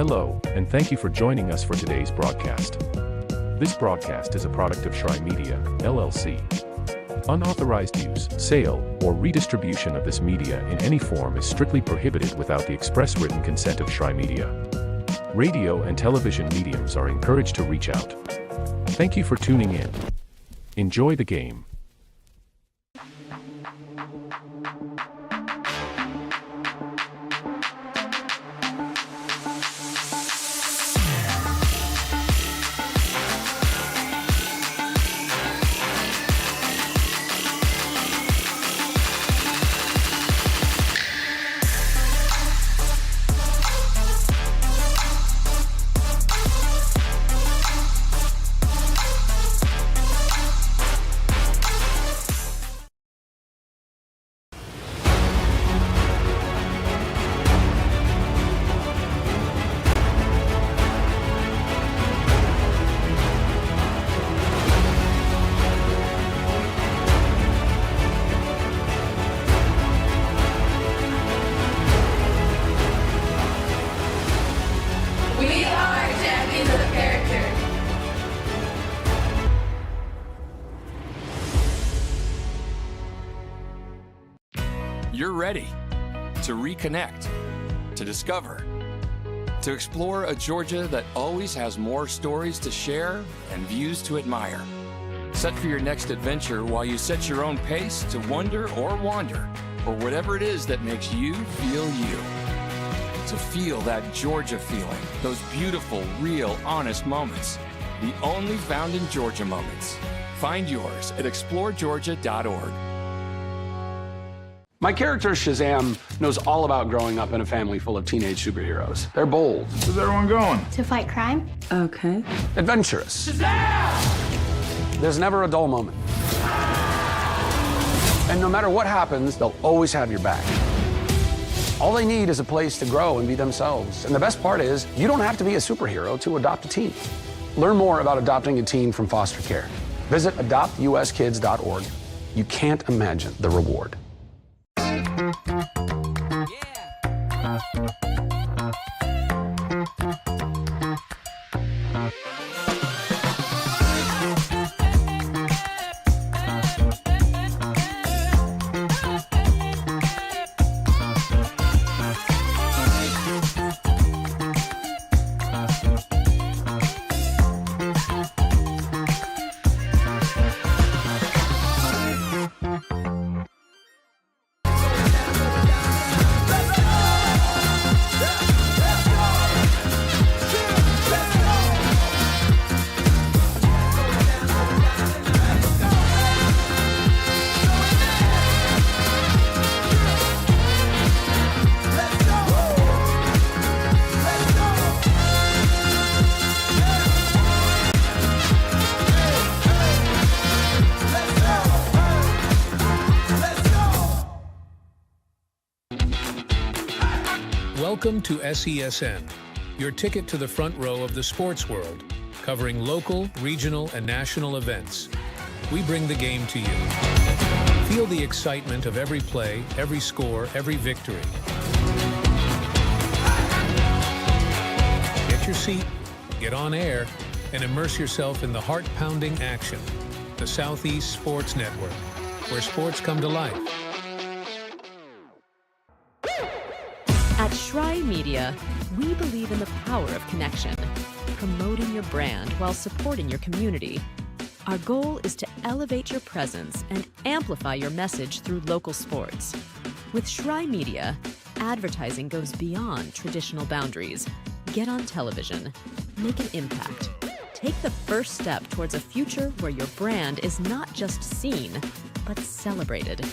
Hello, and thank you for joining us for today's broadcast. This broadcast is a product of Shry Media, LLC. Unauthorized use, sale, or redistribution of this media in any form is strictly prohibited without the express written consent of Shry Media. Radio and television mediums are encouraged to reach out. Thank you for tuning in. Enjoy the game. You're ready to reconnect, to discover, to explore a Georgia that always has more stories to share and views to admire. Set for your next adventure while you set your own pace to wonder or wander, or whatever it is that makes you feel you. To feel that Georgia feeling, those beautiful, real, honest moments. The only found in Georgia moments. Find yours at exploregeorgia.org. My character, Shazam, knows all about growing up in a family full of teenage superheroes. They're bold. Where's everyone going? To fight crime? Okay. Adventurous. Shazam! There's never a dull moment. And no matter what happens, they'll always have your back. All they need is a place to grow and be themselves. And the best part is, you don't have to be a superhero to adopt a teen. Learn more about adopting a teen from foster care. Visit adoptuskids.org. You can't imagine the reward. Welcome to SESN, your ticket to the front row of the sports world, covering local, regional, and national events. We bring the game to you. Feel the excitement of every play, every score, every victory. Get your seat, get on air, and immerse yourself in the heart-pounding action. The Southeast Sports Network, where sports come to life. At Shry Media, we believe in the power of connection, promoting your brand while supporting your community. Our goal is to elevate your presence and amplify your message through local sports. With Shry Media, advertising goes beyond traditional boundaries. Get on television, make an impact. Take the first step towards a future where your brand is not just seen, but celebrated.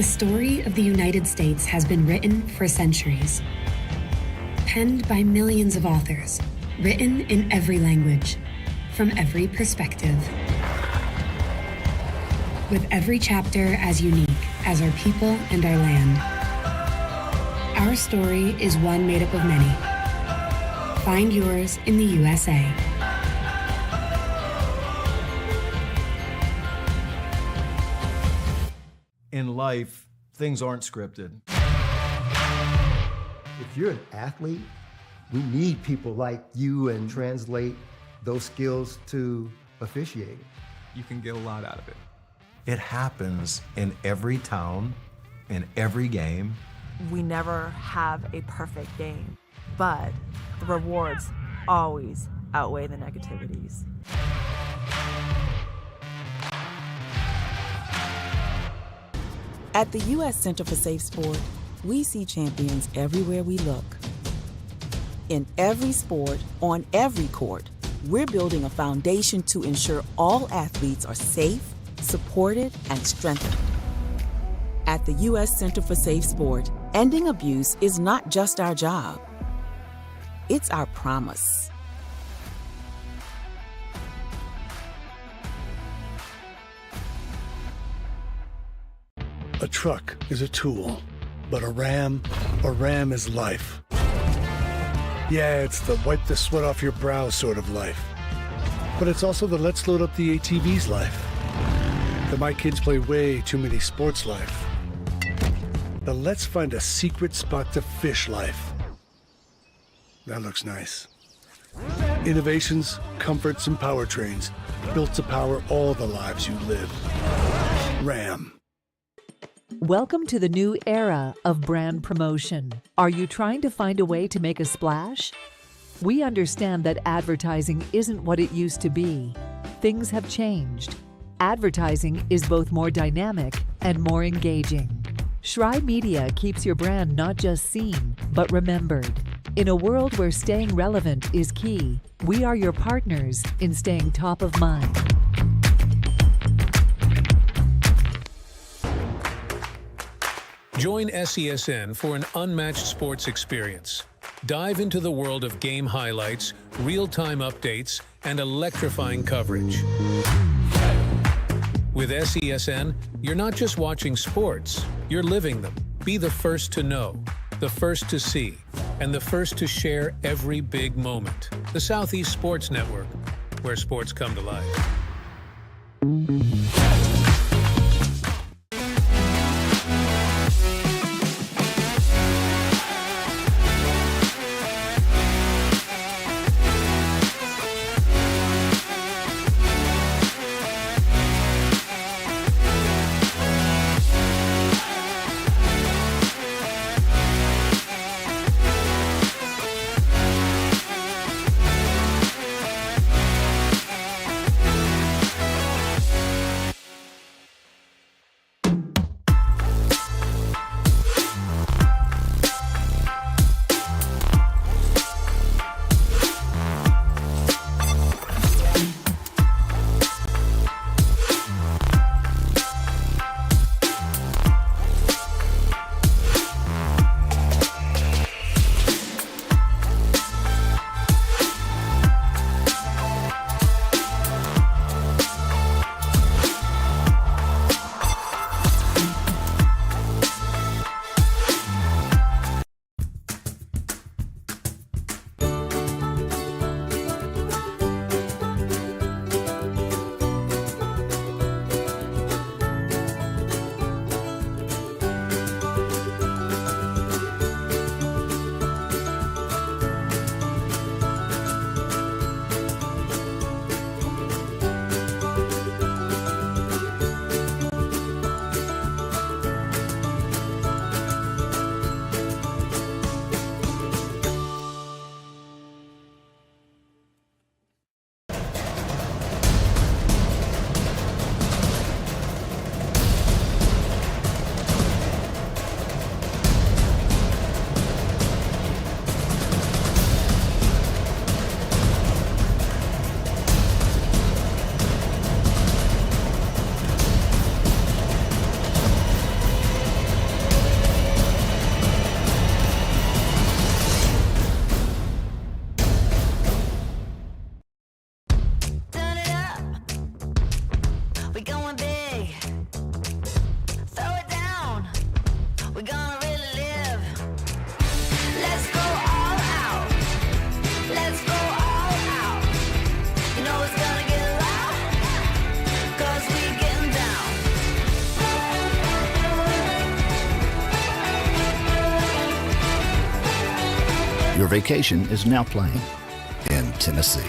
The story of the United States has been written for centuries. Penned by millions of authors, written in every language, from every perspective. With every chapter as unique as our people and our land. Our story is one made up of many. Find yours in the USA. In life, things aren't scripted. If you're an athlete, we need people like you and translate those skills to officiating. You can get a lot out of it. It happens in every town, in every game. We never have a perfect game, but the rewards always outweigh the negativities. At the U.S. Center for Safe Sport, we see champions everywhere we look. In every sport, on every court, we're building a foundation to ensure all athletes are safe, supported, and strengthened. At the U.S. Center for Safe Sport, ending abuse is not just our job. It's our promise. A truck is a tool, but a ram is life. Yeah, it's the wipe the sweat off your brow sort of life. But it's also the let's load up the ATV's life. The my kids play way too many sports life. The let's find a secret spot to fish life. That looks nice. Innovations, comforts, and powertrains built to power all the lives you live. Ram. Welcome to the new era of brand promotion. Are you trying to find a way to make a splash? We understand that advertising isn't what it used to be. Things have changed. Advertising is both more dynamic and more engaging. Shry Media keeps your brand not just seen, but remembered. In a world where staying relevant is key, we are your partners in staying top of mind. Join SESN for an unmatched sports experience. Dive into the world of game highlights, real-time updates, and electrifying coverage. With SESN, you're not just watching sports, you're living them. Be the first to know, the first to see, and the first to share every big moment. The Southeast Sports Network, where sports come to life. Your vacation is now playing in Tennessee.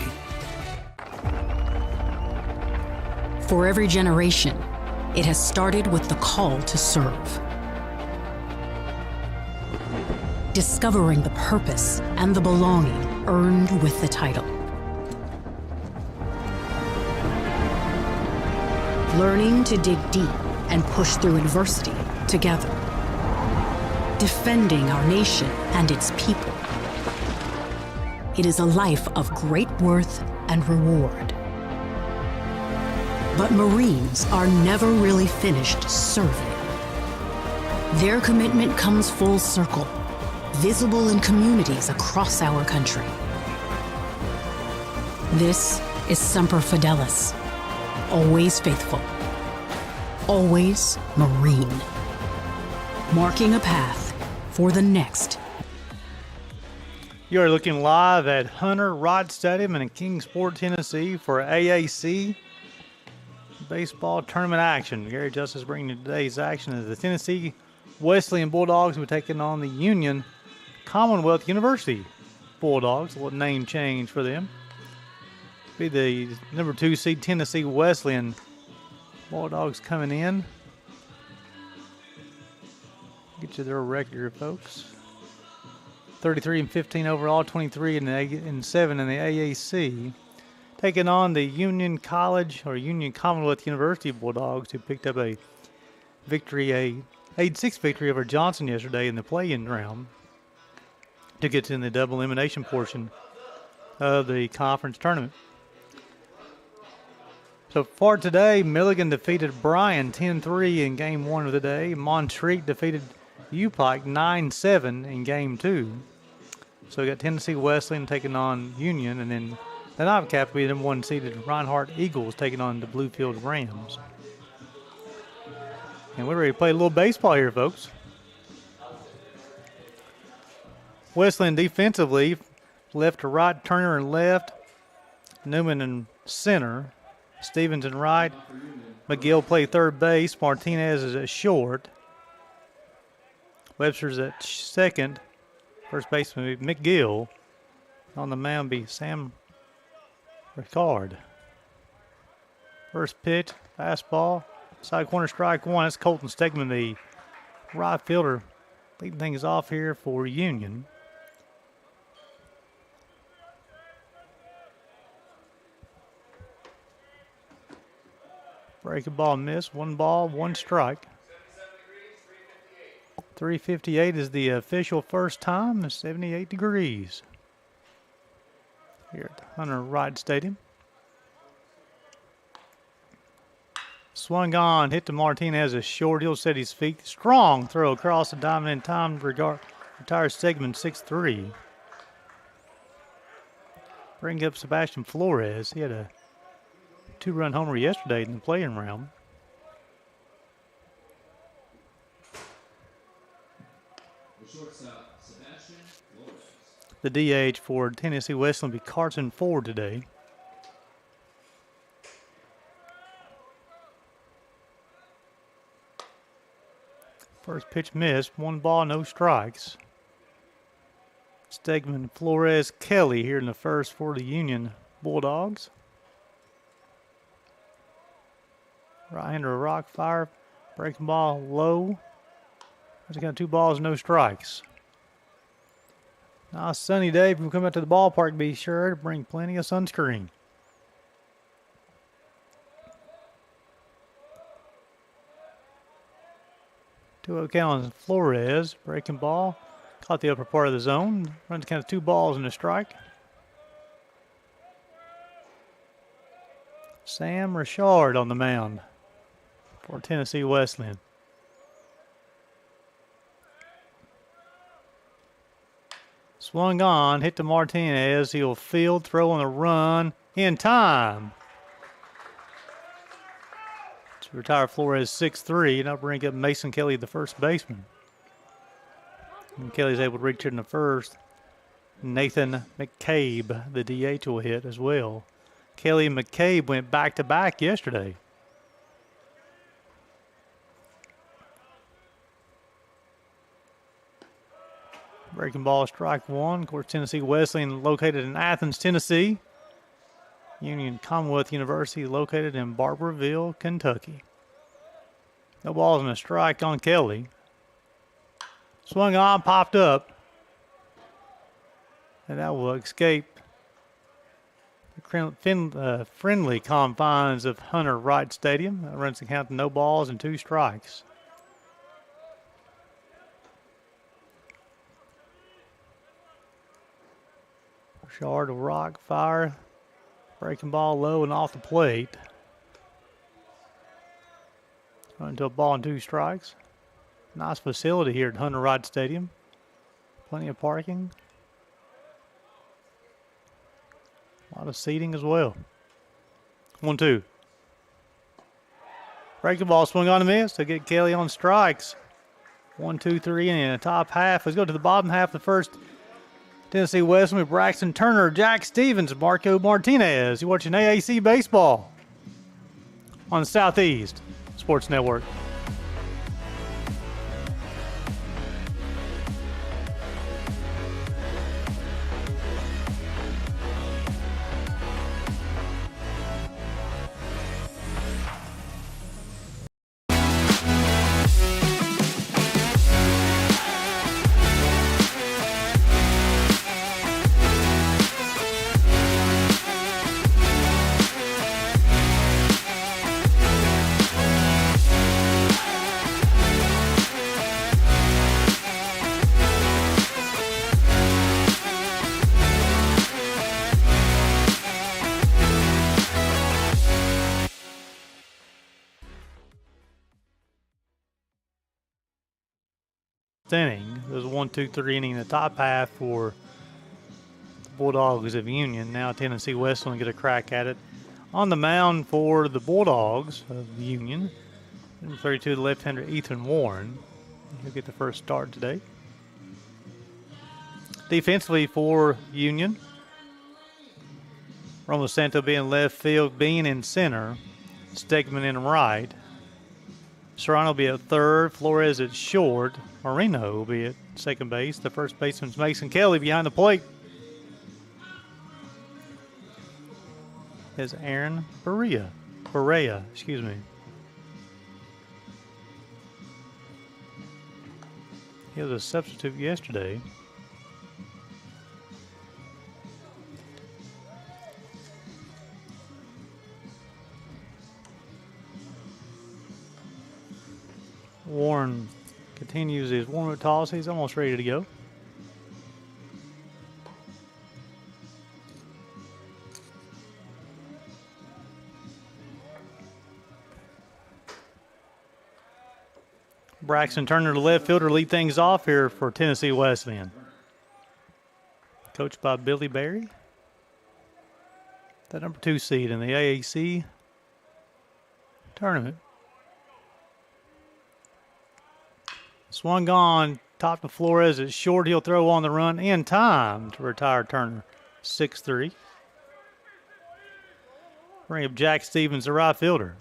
For every generation, it has started with the call to serve. Discovering the purpose and the belonging earned with the title. Learning to dig deep and push through adversity together. Defending our nation and its people. It is a life of great worth and reward. But Marines are never really finished serving. Their commitment comes full circle, visible in communities across our country. This is Semper Fidelis, always faithful, always Marine, marking a path for the next. You are looking live at Hunter Wright Stadium in Kingsport, Tennessee for AAC baseball tournament action. Gary Justice bringing you today's action as the Tennessee Wesleyan Bulldogs will be taking on the Union Commonwealth University Bulldogs. A little name change for them. Be the number 2 seed Tennessee Wesleyan Bulldogs coming in. Get you their record here, folks. 33-15 overall, 23 and 7 in the AAC. Taking on the Union College or Union Commonwealth University Bulldogs, who picked up a victory, a 8-6 victory over Johnson yesterday in the play-in round to get in the double elimination portion of the conference tournament. So far today, Milligan defeated Bryan 10-3 in game 1 of the day. Montreat defeated UPike 9-7 in game 2. So we got Tennessee Wesleyan taking on Union, and then the nightcap will be the number 1 seeded Reinhardt Eagles taking on the Bluefield Rams. And we're ready to play a little baseball here, folks. Wesleyan defensively, left to right, Turner and left, Newman in center, Stevens in right, McGill play third base, Martinez is at short, Webster's at second, first baseman McGill. On the mound be Sam Ricard. First pitch, fastball, side corner, strike one. That's Colton Stegman, the right fielder, leading things off here for Union. Breaking ball miss, 1 ball, 1 strike. 358 is the official first time, 78 degrees here at Hunter Wright Stadium. Swung on, hit to Martinez, a short. He'll set his feet. Strong throw across the diamond in time to retire Stegman 6-3. Bring up Sebastian Flores. He had a 2-run homer yesterday in the playing round. The DH for Tennessee Wesleyan will be Carson Ford today. First pitch missed, 1 ball, no strikes. Stegman, Flores, Kelly here in the first for the Union Bulldogs. Right-hander rock fire, breaking ball low. He's got 2 balls, no strikes. Nice sunny day. If you come out to the ballpark, be sure to bring plenty of sunscreen. Two count on Flores, breaking ball. Caught the upper part of the zone. Runs kind of 2 balls and a strike. Sam Richard on the mound for Tennessee Wesleyan. Swung on, hit to Martinez. He'll field, throw on the run in time to retire Flores 6-3. And I'll bring up Mason Kelly, the first baseman. And Kelly's able to reach it in the first. Nathan McCabe, the DH, will hit as well. Kelly and McCabe went back-to-back yesterday. Breaking ball, strike one. Of course, Tennessee Wesleyan located in Athens, Tennessee. Union Commonwealth University located in Barberville, Kentucky. No balls and a strike on Kelly. Swung on, popped up. And that will escape the friendly confines of Hunter Wright Stadium. That runs the count to no balls and 2 strikes. Shard will rock, fire. Breaking ball low and off the plate. Run to a ball and 2 strikes. Nice facility here at Hunter Wright Stadium. Plenty of parking. A lot of seating as well. 1-2. Breaking ball, swing on a miss to get Kelly on strikes. 1, 2, 3, and in the top half. Let's go to the bottom half of the first. Tennessee Wesleyan with Braxton Turner, Jack Stevens, Marco Martinez. You're watching AAC Baseball on the Southeast Sports Network. Inning. There's a 1, 2, 3 inning in the top half for the Bulldogs of Union. Now Tennessee Wesleyan get a crack at it. On the mound for the Bulldogs of Union, number 32, the left-hander Ethan Warren. He'll get the first start today. Defensively for Union, Romo Santo being left field, Bean in center, Stegman in right. Serrano will be at third, Flores at short, Marino will be at second base. The first baseman's Mason Kelly behind the plate is Aaron Barea, excuse me. He was a substitute yesterday. Warren continues his warm-up toss. He's almost ready to go. Braxton Turner, the left fielder, lead things off here for Tennessee Wesleyan. Coached by Billy Berry. The number 2 seed in the AAC tournament. Swung on, top to Flores at short. He'll throw on the run in time to retire Turner. 6-3. Bring up Jack Stevens, the right fielder.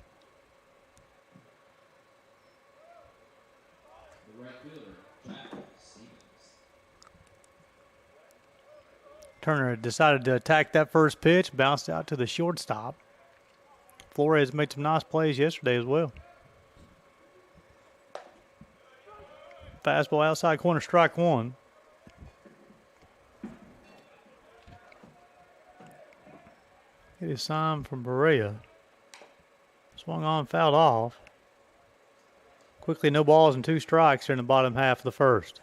Turner decided to attack that first pitch, bounced out to the shortstop. Flores made some nice plays yesterday as well. Fastball outside corner, strike one. Get his sign from Berea. Swung on, fouled off. Quickly, no balls and 2 strikes here in the bottom half of the first.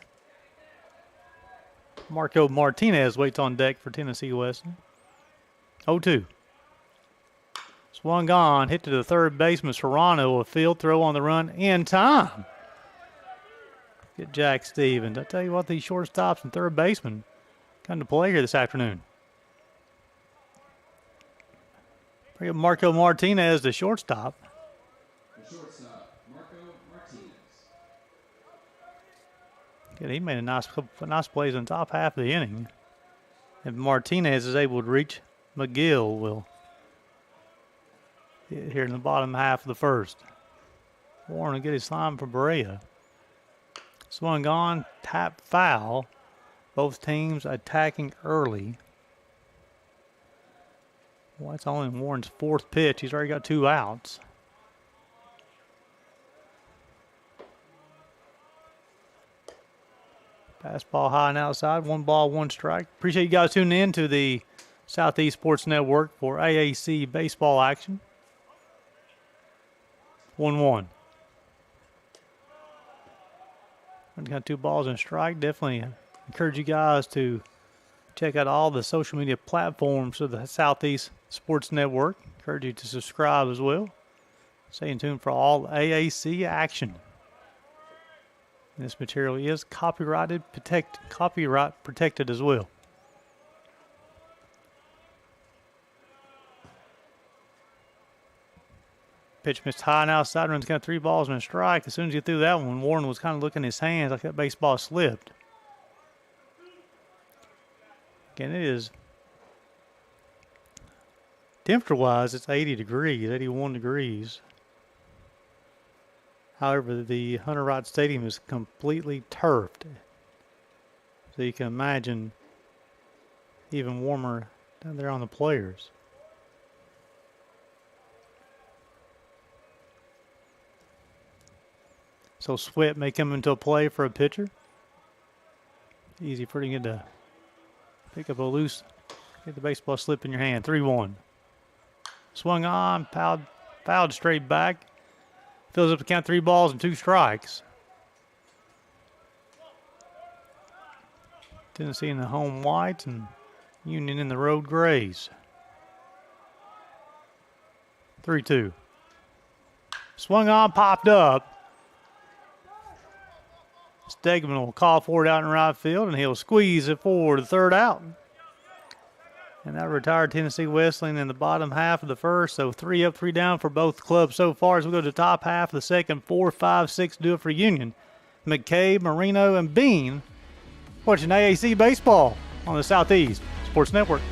Marco Martinez waits on deck for Tennessee Wesleyan. 0-2. Swung on, hit to the third baseman, Serrano, a field throw on the run in time. Get Jack Stevens. I tell you what, these shortstops and third basemen come to play here this afternoon. Bring up Marco Martinez, the shortstop. Yeah, he made a nice plays in the top half of the inning. If Martinez is able to reach, McGill will hit here in the bottom half of the first. Warren will get his sign for Berea. Swung on, tap foul. Both teams attacking early. Well, that's only Warren's 4th pitch. He's already got 2 outs. Fastball high and outside. 1 ball, 1 strike. Appreciate you guys tuning in to the Southeast Sports Network for AAC baseball action. 1-1. Got 2 balls and a strike. Definitely encourage you guys to check out all the social media platforms of the Southeast Sports Network. Encourage you to subscribe as well. Stay in tune for all AAC action. This material is copyright protected as well. Pitch missed high and outside. Runs got 3 balls and a strike. As soon as he threw that one, Warren was kind of looking at his hands like that baseball slipped. Again, it is temperature-wise, it's 80 degrees, 81 degrees. However, the Hunter Wright Stadium is completely turfed. So you can imagine even warmer down there on the players. So sweat may come into play for a pitcher. Easy for you to pick up a loose, get the baseball slip in your hand. 3-1. Swung on, fouled straight back. Fills up the count, 3 balls and 2 strikes. Tennessee in the home whites and Union in the road grays. 3-2. Swung on, popped up. Stegman will call for it out in right field, and he'll squeeze it forward, the 3rd out. And that retired Tennessee Wesleyan in the bottom half of the 1st, so 3 up, 3 down for both clubs so far as we go to the top half of the 2nd. 4, 5, 6 do it for Union. McCabe, Marino, and Bean watching AAC baseball on the Southeast Sports Network.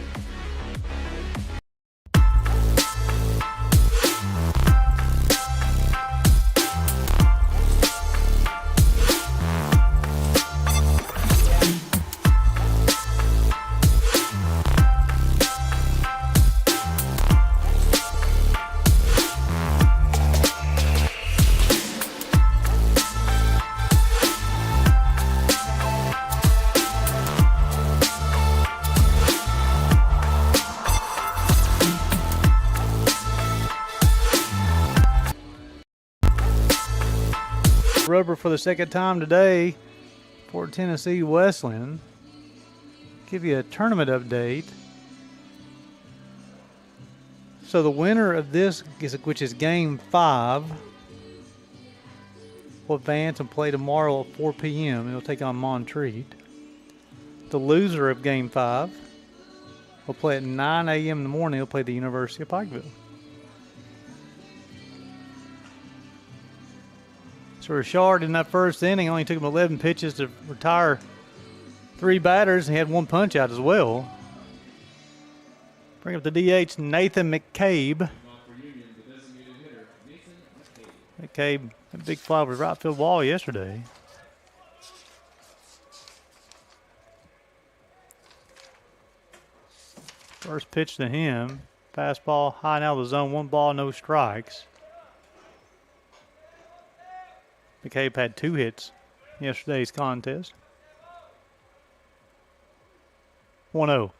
Rubber for the 2nd time today for Tennessee Wesleyan. Give you a tournament update. So the winner of this, which is Game 5, will advance and play tomorrow at 4 p.m. It'll take on Montreat. The loser of Game 5 will play at 9 a.m. in the morning. He'll play the University of Pikeville. So Richard in that 1st inning only took him 11 pitches to retire 3 batters, and he had 1 punch out as well. Bring up the DH, Nathan McCabe. McCabe, a big fly over the right field wall yesterday. First pitch to him, fastball high and out of the zone, 1 ball, no strikes. McCabe had 2 hits in yesterday's contest. 1-0.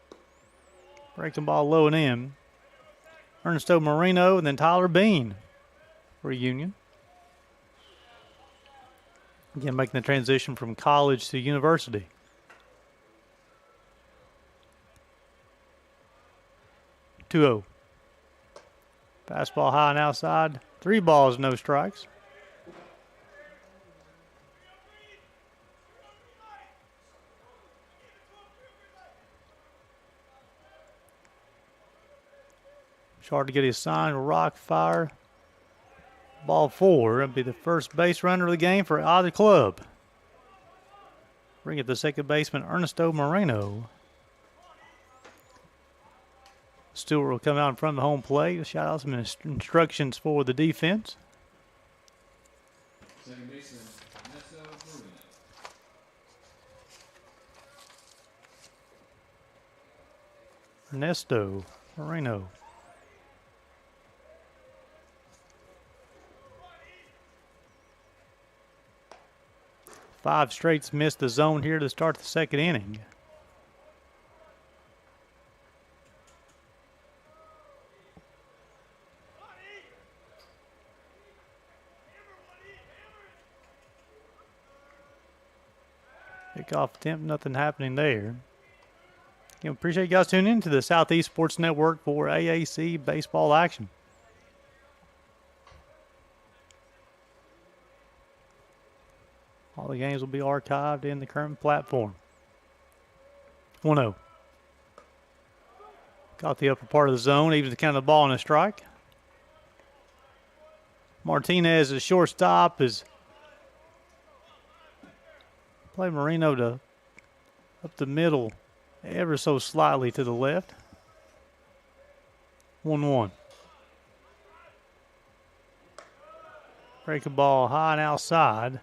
Breaking ball low and in. Ernesto Marino and then Tyler Bean for Union. Again, making the transition from college to university. Two-0. Fastball high and outside. 3 balls, no strikes. Hard to get his sign, rock fire. Ball 4. It'll be the first base runner of the game for either club. Bring it to second baseman Ernesto Moreno. Stewart will come out in front of the home plate. Shout out some instructions for the defense. Second baseman Ernesto Moreno. Ernesto Moreno. Five straights missed the zone here to start the second inning. Kickoff attempt, nothing happening there. Again, appreciate you guys tuning in to the Southeast Sports Network for AAC baseball action. All the games will be archived in the current platform. 1-0. Got the upper part of the zone, even the count of the ball and a strike. Martinez, the shortstop, is play Moreno to up the middle, ever so slightly to the left. 1-1. Break a ball high and outside.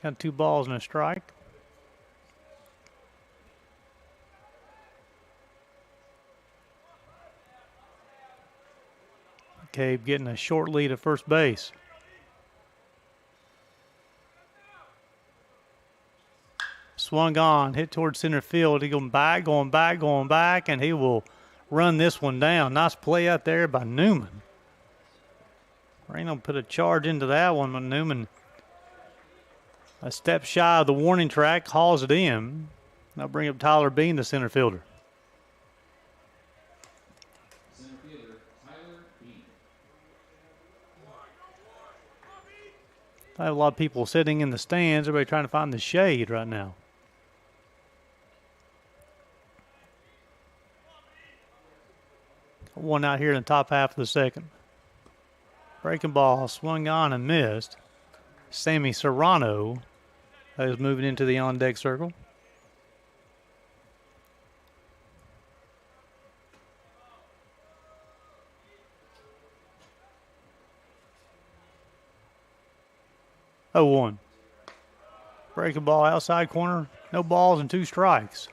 Got 2 balls and a strike. McCabe getting a short lead at first base. Swung on, hit towards center field. He going back, and he will run this one down. Nice play out there by Newman. Moreno put a charge into that one, but Newman a step shy of the warning track, hauls it in. Now bring up Tyler Bean, the center fielder. I have a lot of people sitting in the stands. Everybody trying to find the shade right now. One out here in the top half of the second. Breaking ball, swung on and missed. Sammy Serrano is moving into the on-deck circle. Oh, 1. Breaking ball outside corner. No balls and 2 strikes.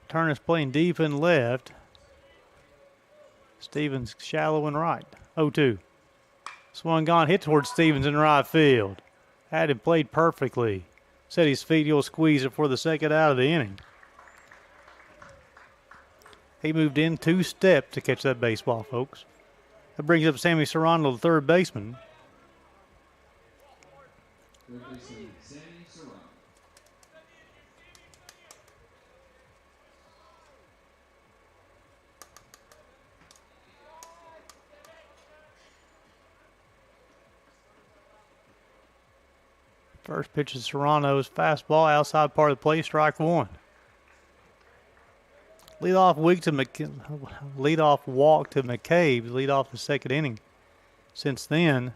Turner's playing deep and left. Stevens shallow and right. 0-2. Swung on, hit towards Stevens in right field. Had him played perfectly. Set his feet, he'll squeeze it for the second out of the inning. He moved in 2 steps to catch that baseball, folks. That brings up Sammy Serrano, the third baseman. First pitch of Serrano's fastball, outside part of the plate, strike 1. Leadoff walk to McCabe, lead off the second inning. Since then,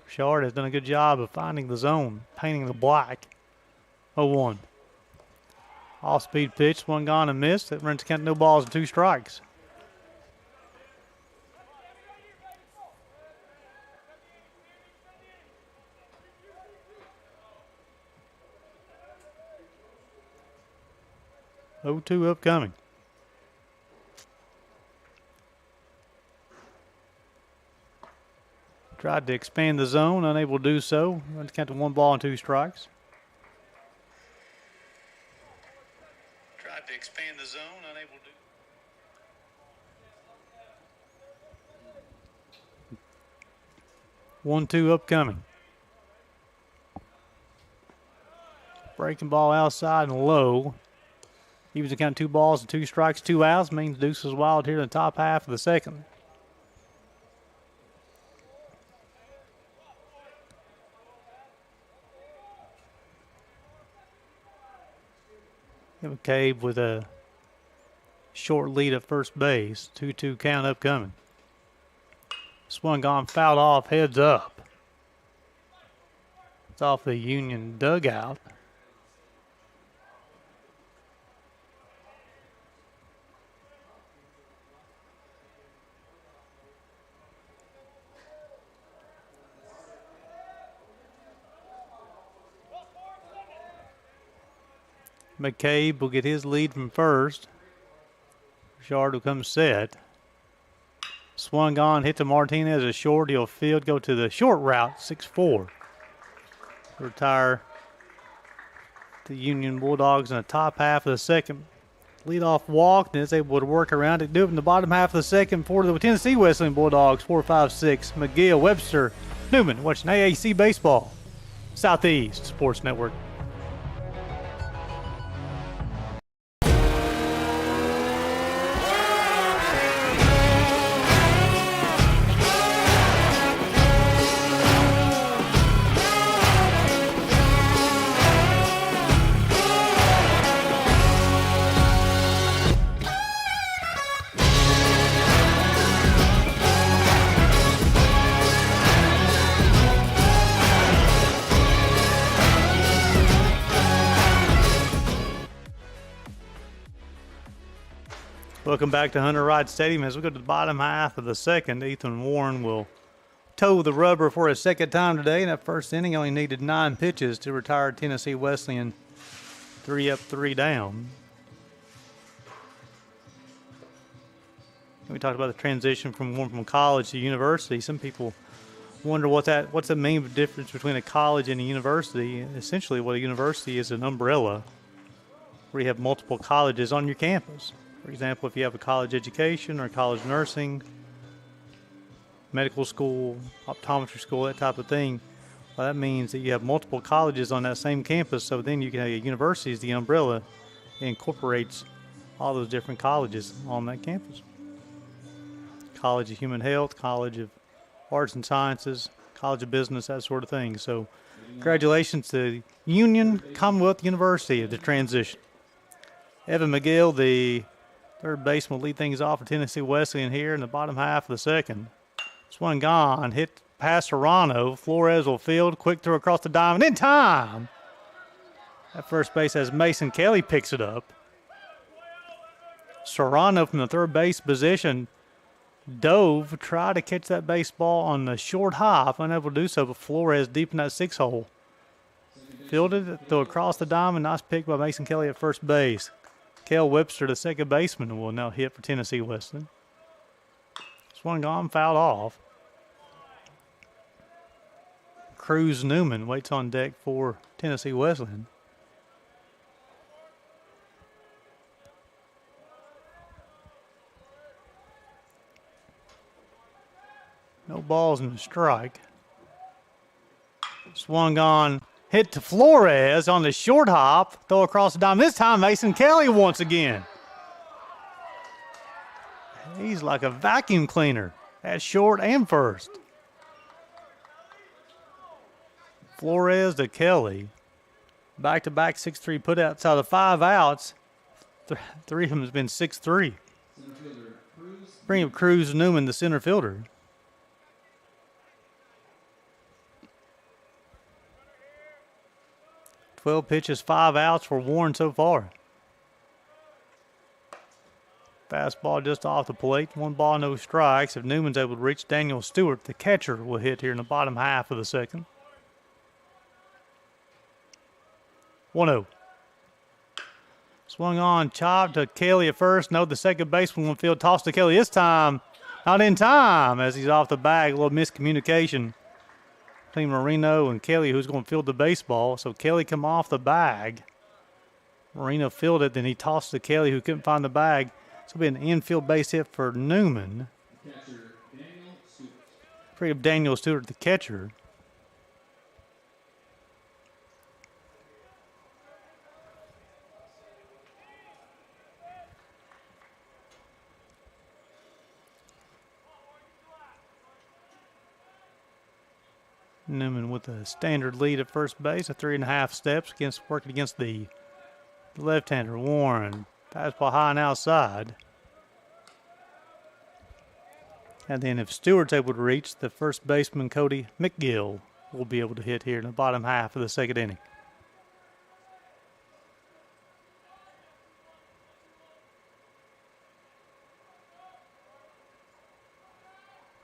Shard has done a good job of finding the zone, painting the black. 0-1. Off-speed pitch, swung on and missed. That runs count, no balls and 2 strikes. (0-2) upcoming. Tried to expand the zone, unable to do so. Runs count to 1 ball and 2 strikes. Tried to expand the zone, unable to. 1-2 upcoming. Breaking ball outside and low. Evens the count 2 balls and 2 strikes, 2 outs. Means Deuce is wild here in the top half of the second. McCabe with a short lead at first base. 2-2 count upcoming. Swung on, fouled off, heads up. It's off the Union dugout. McCabe will get his lead from first. Richard will come set. Swung on, hit to Martinez, a short. He'll field, go to the short route, 6-4. Retire the Union Bulldogs in the top half of the second. Leadoff walk, and is able to work around it. Do it in the bottom half of the second for the Tennessee Wesleyan Bulldogs, 4-5-6. McGill, Webster, Newman, watching AAC Baseball, Southeast Sports Network. Welcome back to Hunter Ride Stadium. As we go to the bottom half of the second, Ethan Warren will toe the rubber for a second time today. In that first inning, he only needed 9 pitches to retire Tennessee Wesleyan 3 up, 3 down. We talked about the transition from college to university. Some people wonder what's the main difference between a college and a university. Essentially, what a university is, an umbrella where you have multiple colleges on your campus. For example, if you have a college education or college nursing, medical school, optometry school, that type of thing, well, that means that you have multiple colleges on that same campus. So then you can have a university as the umbrella that incorporates all those different colleges on that campus. College of Human Health, College of Arts and Sciences, College of Business, that sort of thing. So congratulations to Union Commonwealth University at the transition. Evan McGill, the third baseman, will lead things off for Tennessee Wesleyan here in the bottom half of the second. Swung gone, hit past Serrano. Flores will field, quick throw across the diamond in time. At first base as Mason Kelly picks it up. Serrano from the third base position dove, tried to catch that baseball on the short hop, unable to do so, but Flores deep in that 6 hole. Fielded it, throw across the diamond, nice pick by Mason Kelly at first base. Kel Webster, the second baseman, will now hit for Tennessee Wesleyan. Swung on, fouled off. Cruz Newman waits on deck for Tennessee Wesleyan. No balls in the strike. Swung on, hit to Flores on the short hop, throw across the diamond. This time Mason Kelly once again. He's like a vacuum cleaner at short and first. Flores to Kelly. Back-to-back 6-3 put outside of 5 outs. 3 of them has been 6-3. Bring up Cruz Newman, the center fielder. Twelve pitches, 5 outs for Warren so far. Fastball just off the plate. 1 ball, no strikes. If Newman's able to reach Daniel Stewart, the catcher will hit here in the bottom half of the second. 1-0. Swung on, chopped to Kelly at first. No, the second baseman will field, toss to Kelly this time. Not in time as he's off the bag. A little miscommunication between Marino and Kelly, who's going to field the baseball. So Kelly come off the bag. Marino fielded, then he tossed to Kelly, who couldn't find the bag. So it'll be an infield base hit for Newman. Bring up Daniel Stewart, the catcher. Newman with a standard lead at first base, a 3.5 steps working against the left-hander Warren. Fastball high and outside. And then if Stewart's able to reach, the first baseman Cody McGill will be able to hit here in the bottom half of the second inning.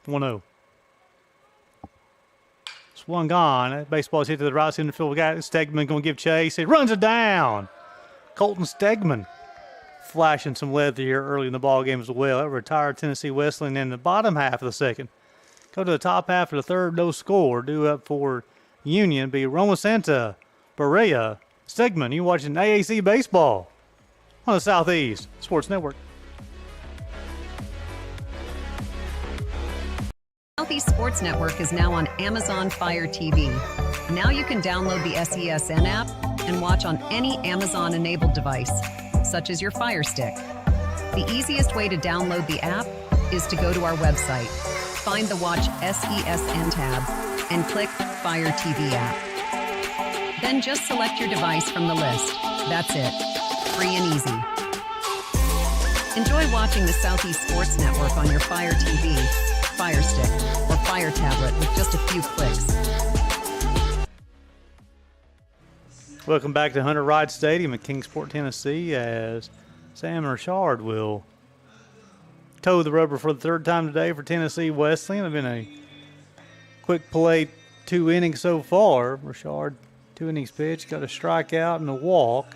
One-0. Swung on. That baseball is hit to the right center field. We got Stegman going to give chase. He runs it down. Colton Stegman flashing some leather here early in the ball game as well. That retired Tennessee Wesleyan in the bottom half of the second. Go to the top half of the third, no score. Due up for Union be Roma Santa, Berea, Stegman. You watching AAC baseball on the Southeast Sports Network. Southeast Sports Network is now on Amazon Fire TV. Now you can download the SESN app and watch on any Amazon-enabled device, such as your Fire Stick. The easiest way to download the app is to go to our website, find the Watch SESN tab, and click Fire TV app. Then just select your device from the list. That's it. Free and easy. Enjoy watching the Southeast Sports Network on your Fire TV, Fire Stick, or Fire tablet with just a few clicks. Welcome back to Hunter Ride Stadium in Kingsport, Tennessee, as Sam Richard will toe the rubber for the third time today for Tennessee Wesleyan. It's been a quick play 2 innings so far. Richard, 2 innings pitch, got a strikeout and a walk.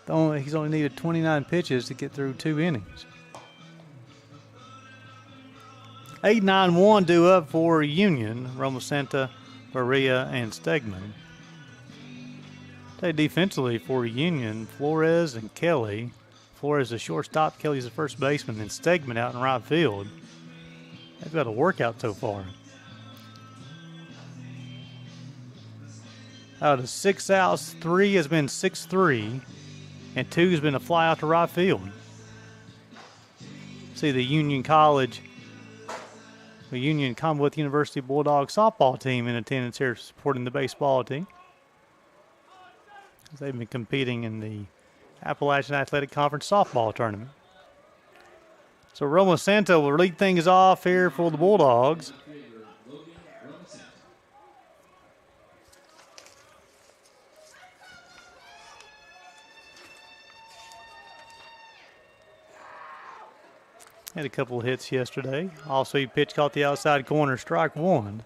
He's only needed 29 pitches to get through 2 innings. 8-9-1 due up for Union, Roma Santa, Berea, and Stegman. Defensively for Union, Flores and Kelly. Flores the shortstop, Kelly's the first baseman, and Stegman out in right field. They've got a workout so far. Out of 6 outs, 3 has been 6-3, and 2 has been a fly out to right field. See the Union Commonwealth University Bulldogs softball team in attendance here supporting the baseball team. They've been competing in the Appalachian Athletic Conference softball tournament. So Roma Santa will lead things off here for the Bulldogs. Had a couple of hits yesterday. Also, he pitch caught the outside corner, strike 1.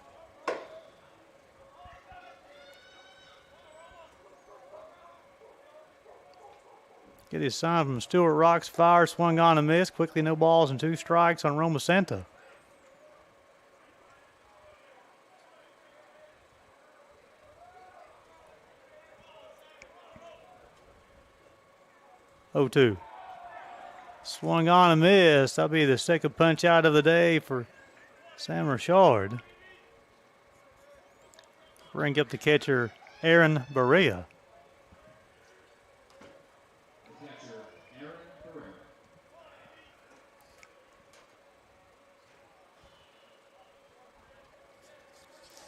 Get his sign from Stuart Rocks. Fire, swung on and missed. Quickly, no balls and 2 strikes on Roma Santa. Oh, 2. Swung on and missed. That'll be the second punch out of the day for Sam Richard. Bring up the catcher, Aaron Berea.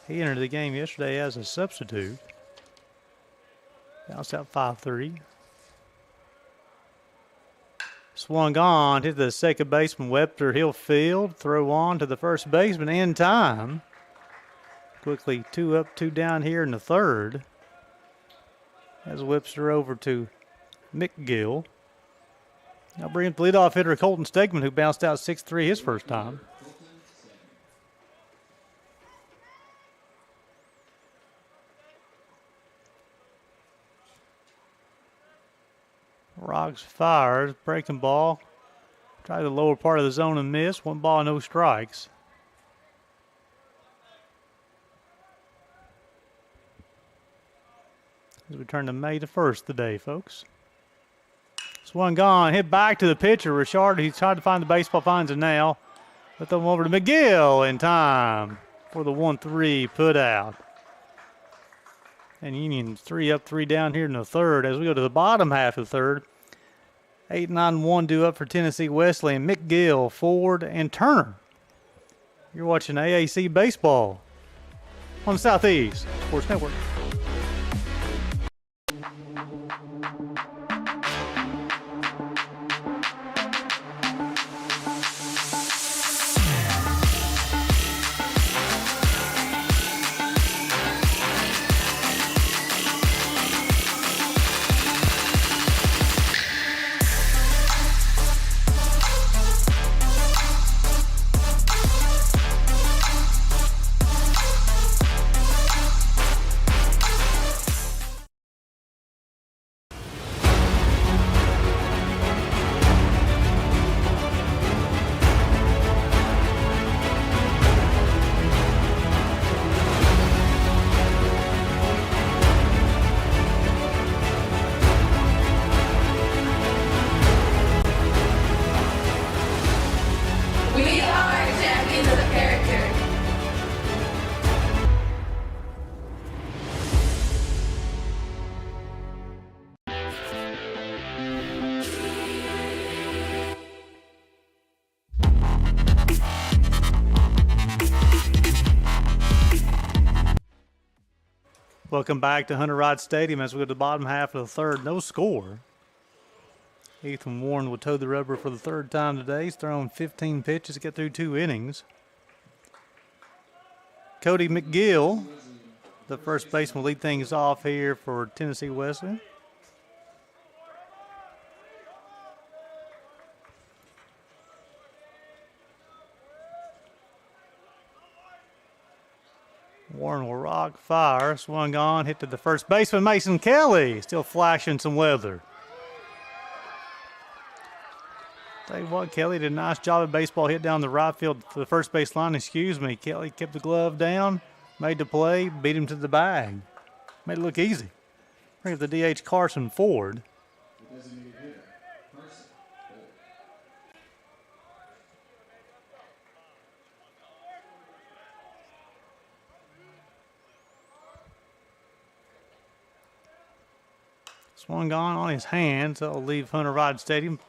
He entered the game yesterday as a substitute. Bounced out 5-3. Swung on, hit the second baseman, Webster. He'll field, throw on to the first baseman in time. Quickly 2 up, 2 down here in the third. As Webster over to McGill. Now bring up the leadoff hitter Colton Stegman, who bounced out 6-3 his first time. Rocks fires, breaking ball. Try the lower part of the zone and miss. 1 ball, no strikes. As we turn to May the 1st today, folks. Swung on, hit back to the pitcher. Richard, he's tried to find the baseball, finds it now. Let them over to McGill in time for the 1-3 put out. And Union 3 up, 3 down here in the third. As we go to the bottom half of the third, 8-9-1 due up for Tennessee Wesleyan, McGill, Ford, and Turner. You're watching AAC baseball on the Southeast Sports Network. Welcome back to Hunter Rod Stadium as we go to the bottom half of the third. No score. Ethan Warren will toe the rubber for the third time today. He's thrown 15 pitches to get through 2 innings. Cody McGill, the first baseman, will lead things off here for Tennessee Wesleyan. Warren will rock, fire, swung on, hit to the first baseman, Mason Kelly, still flashing some weather. Tell you what, Kelly did a nice job of baseball hit down the right field to the first base line, Kelly kept the glove down, made the play, beat him to the bag. Made it look easy. Bring up the DH Carson Ford. Swung on his hands. That'll leave Hunter Rod Stadium.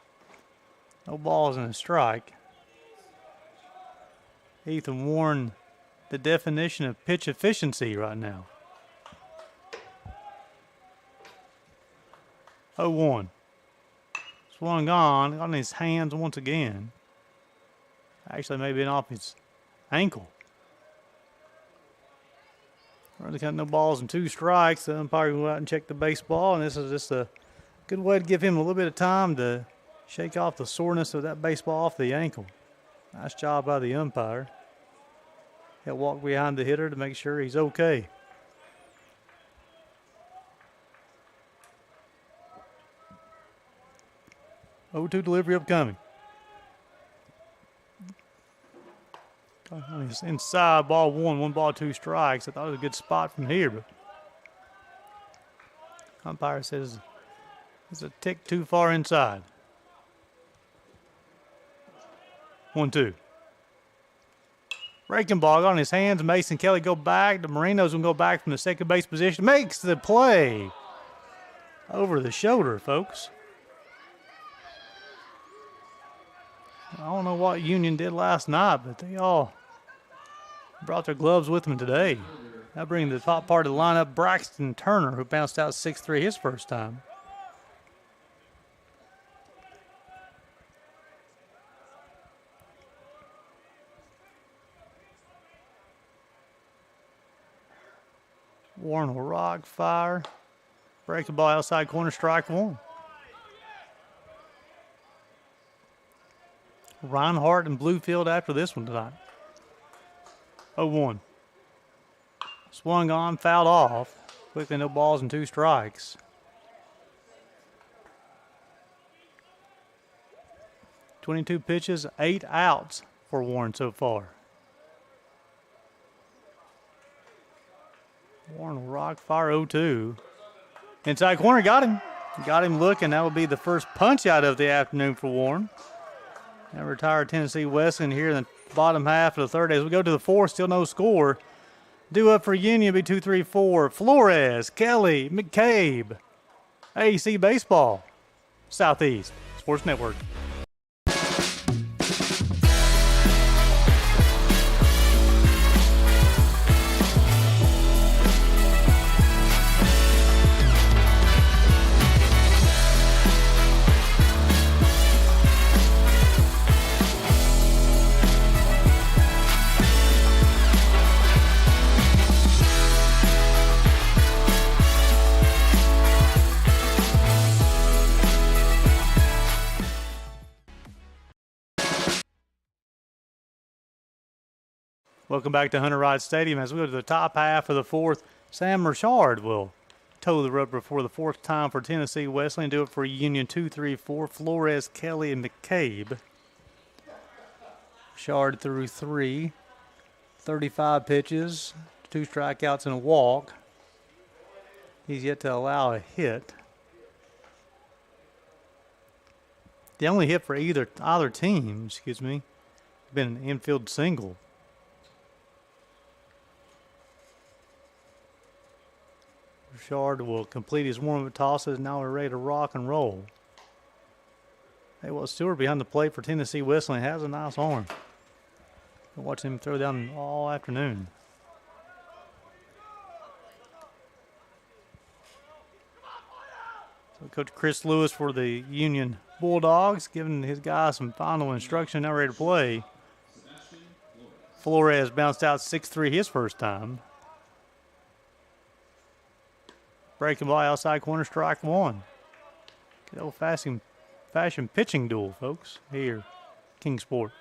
No balls and a strike. Ethan Warren, the definition of pitch efficiency right now. 0-1. Swung on his hands once again. Actually, maybe off his ankle. Really got no balls and 2 strikes. The umpire will go out and check the baseball, and this is just a good way to give him a little bit of time to shake off the soreness of that baseball off the ankle. Nice job by the umpire. He'll walk behind the hitter to make sure he's okay. Oh, 2 delivery upcoming. He's inside, ball 1 ball 2 strikes. I thought it was a good spot from here, but umpire says it's a tick too far inside. 1-2. Breaking ball got on his hands. Mason Kelly go back. The Marinos will go back from the second base position. Makes the play. Over the shoulder, folks. I don't know what Union did last night, but they all brought their gloves with them today. Now bringing the top part of the lineup, Braxton Turner, who bounced out 6-3 his first time. Warren will rock, fire. Break the ball outside corner, strike 1. Reinhardt and Bluefield after this one tonight. 0-1. Swung on, fouled off. Quickly, no balls and 2 strikes. .22 pitches, 8 outs for Warren so far. Warren will rock, fire 0-2. Inside corner, got him. Got him looking. That will be the first punch out of the afternoon for Warren. Now retired Tennessee Wesleyan here in the bottom half of the third. As we go to the fourth, still no score. Due up for Union, be 2-3-4. Flores, Kelly, McCabe. AAC Baseball, Southeast Sports Network. Welcome back to Hunter Rod Stadium. As we go to the top half of the fourth, Sam Richard will toe the rubber for the 4th time for Tennessee Wesleyan. Do it for Union 2-3-4. Flores, Kelly, and McCabe. Richard threw 3, 35 pitches, 2 strikeouts and a walk. He's yet to allow a hit. The only hit for either team, been an infield single. Richard will complete his warm-up tosses. Now we're ready to rock and roll. Hey, well, Stewart behind the plate for Tennessee Wesleyan has a nice arm. I'll watch him throw down all afternoon. So Coach Chris Lewis for the Union Bulldogs, giving his guys some final instruction, now ready to play. Flores bounced out 6-3 his first time. Breaking ball outside corner, strike one. Good old-fashioned pitching duel, folks, here, Kingsport.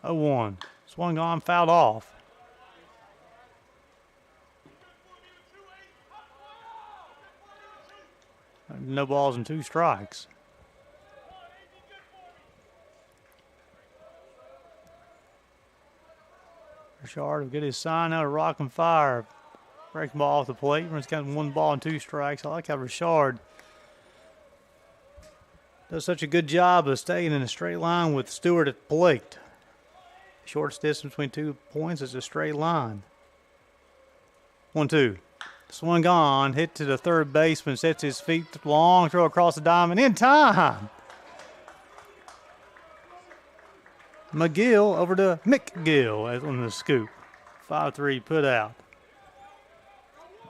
0-1. Swung on, fouled off. No balls and 2 strikes. Richard will get his sign out of rock and fire. Breaking ball off the plate. Runs got 1 ball and 2 strikes. I like how Richard does such a good job of staying in a straight line with Stewart at the plate. Shortest distance between 2 points is a straight line. 1-2. Swung on, hit to the third baseman, sets his feet, long throw across the diamond in time. McGill over to McGill on the scoop. 5-3 put out.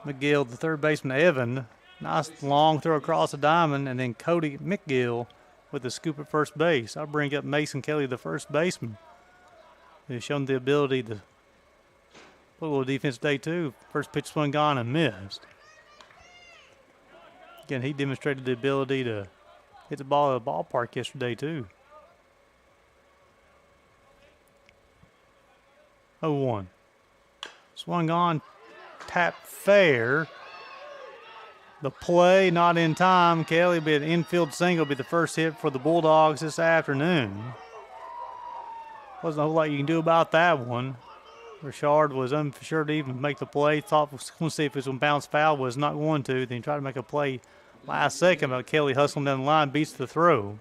McGill, the third baseman, Evan. Nice long throw across the diamond, and then Cody McGill with the scoop at first base. I'll bring up Mason Kelly, the first baseman, who's shown the ability to put a little defense today, too. First pitch swung on and missed. Again, he demonstrated the ability to hit the ball at the ballpark yesterday, too. 0-1. Swung on, tap fair. The play not in time. Kelly will be an infield single, be the first hit for the Bulldogs this afternoon. Wasn't a whole lot you can do about that one. Richard was unsure to even make the play. Thought was going to see if it was going to bounce foul. Was not going to. Then he tried to make a play last second, but Kelly hustling down the line, beats the throw.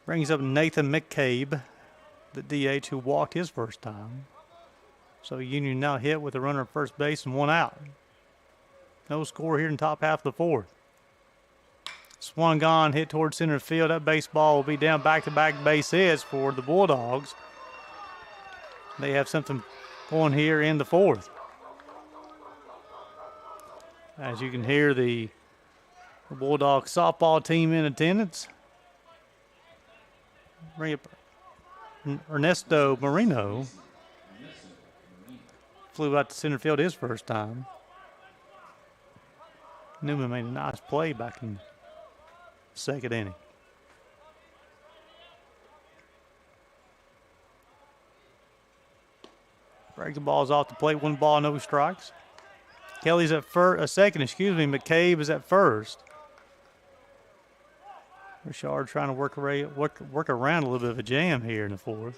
Brings up Nathan McCabe, the DH, who walked his first time. So Union now hit with a runner at first base and 1 out. No score here in the top half of the 4th. Swung on, hit towards center field. That baseball will be down back-to-back base hits for the Bulldogs. They have something going here in the 4th. As you can hear, the Bulldog softball team in attendance. Bring up Ernesto Marino. Flew out to center field his first time. Newman made a nice play back in the second inning. Breaking balls off the plate, 1 ball, no strikes. Kelly's at second, McCabe is at first. Richard trying to work around a little bit of a jam here in the 4th.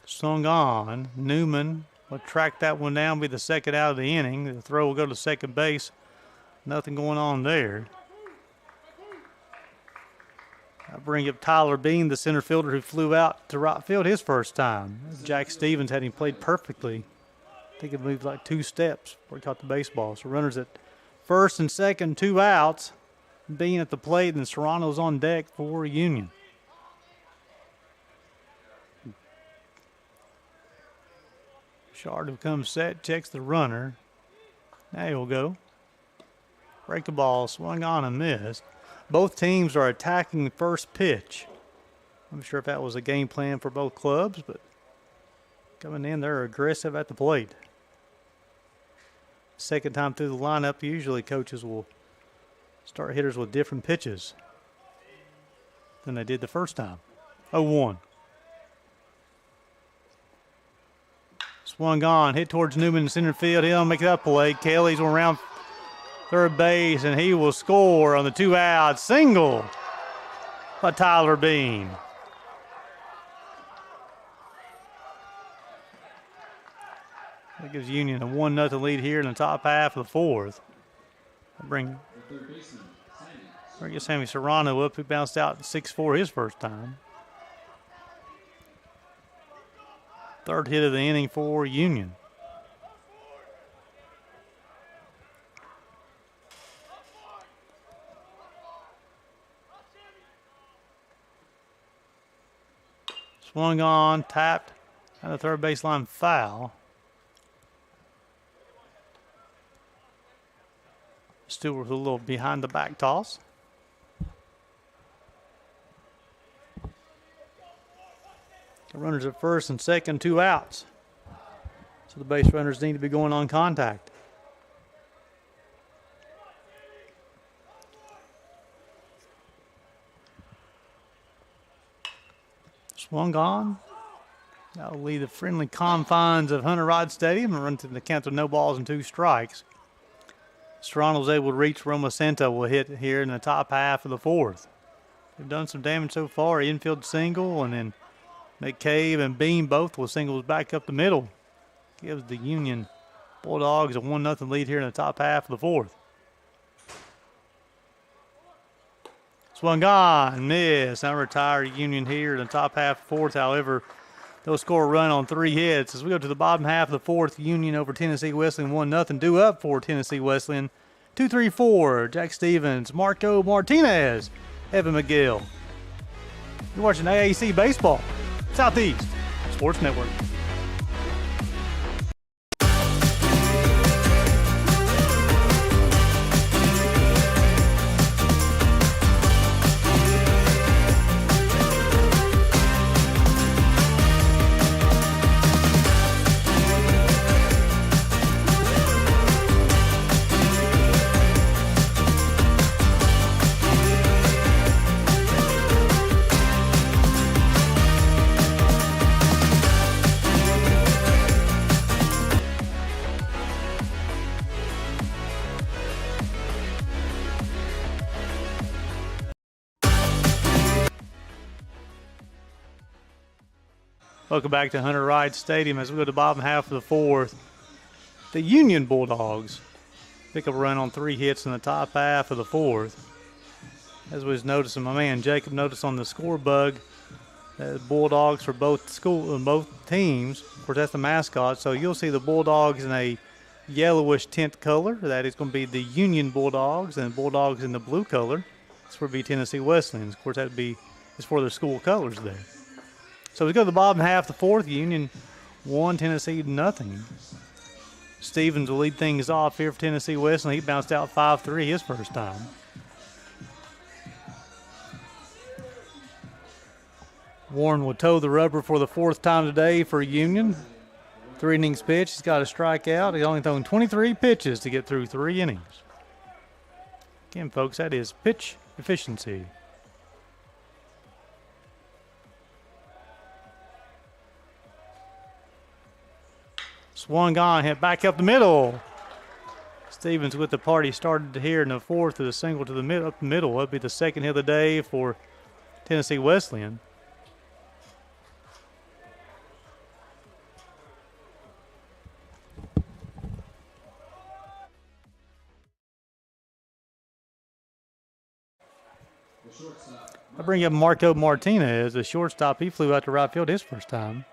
Swung on. Newman will track that one down, be the second out of the inning. The throw will go to second base. Nothing going on there. I bring up Tyler Bean, the center fielder who flew out to right field his first time. Jack Stevens had him played perfectly. I think it moved like 2 steps before he caught the baseball. So runners at first and second, 2 outs. Bean at the plate, and Serrano's on deck for Union. Shard comes set, checks the runner. Now he'll go. Break the ball, swung on and missed. Both teams are attacking the first pitch. I'm sure if that was a game plan for both clubs, but coming in, they're aggressive at the plate. Second time through the lineup, usually coaches will start hitters with different pitches than they did the first time. 0-1. Swung on, hit towards Newman in center field. He'll make that play. Kelly's around third base, and he will score on the 2-out single by Tyler Bean. That gives Union a 1-0 lead here in the top half of the 4th. Bring Sammy Serrano up, who bounced out 6-4 his first time. Third hit of the inning for Union. Swung on, tapped, and a third baseline foul. Still with a little behind the back toss. The runners at first and second, 2 outs. So the base runners need to be going on contact. Swung on. That'll leave the friendly confines of Hunter Rod Stadium and run to the count of no balls and 2 strikes. Toronto's able to reach. Roma Santa will hit here in the top half of the 4th. They've done some damage so far. Infield single, and then McCabe and Beam both with singles back up the middle. Gives the Union Bulldogs a 1-0 lead here in the top half of the 4th. Swung on, miss. Unretired Union here in the top half of the 4th. However, they'll score a run on 3 hits. As we go to the bottom half of the 4th, Union over Tennessee Wesleyan 1-0. Due up for Tennessee Wesleyan. 2-3-4. Jack Stevens, Marco Martinez, Evan McGill. You're watching AAC Baseball, Southeast Sports Network. Welcome back to Hunter Ride Stadium as we go to the bottom half of the 4th. The Union Bulldogs pick up a run on 3 hits in the top half of the 4th. As we was noticing, my man Jacob noticed on the score bug that Bulldogs for both teams. Of course, that's the mascot. So you'll see the Bulldogs in a yellowish tint color. That is going to be the Union Bulldogs, and Bulldogs in the blue color. This would be Tennessee Wesleyan. Of course, that would be is for their school colors there. So we go to the bottom half of the 4th. Union 1, Tennessee 0. Stevens will lead things off here for Tennessee Wesleyan. He bounced out 5-3 his first time. Warren will toe the rubber for the 4th time today for Union. 3 innings pitch. He's got a strikeout. He's only thrown 23 pitches to get through 3 innings. Again, folks, that is pitch efficiency. Swung on, hit back up the middle. Stevens with the party started here in the 4th with a single to the middle, up the middle. That'll be the 2nd hit of the day for Tennessee Wesleyan. I bring up Marco Martinez, the shortstop. He flew out to right field his first time.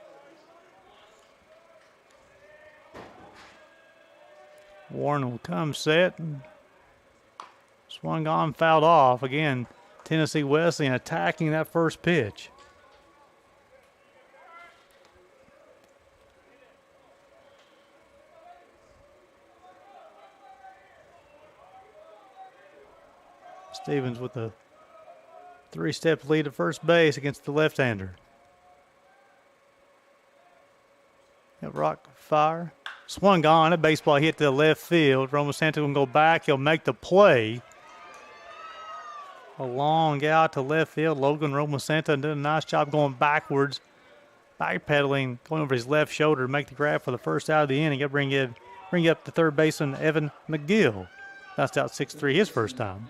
Warren will come set. Swung on, fouled off. Again, Tennessee Wesleyan attacking that first pitch. Stevens with a 3-step lead at first base against the left-hander. Got rock fire. Swung on, a baseball hit to the left field. Roma Santa will go back. He'll make the play. A long out to left field. Logan Roma Santa did a nice job going backwards, backpedaling, going over his left shoulder to make the grab for the first out of the inning. He'll bring up the third baseman, Evan McGill. Bounced out 6-3 his first time.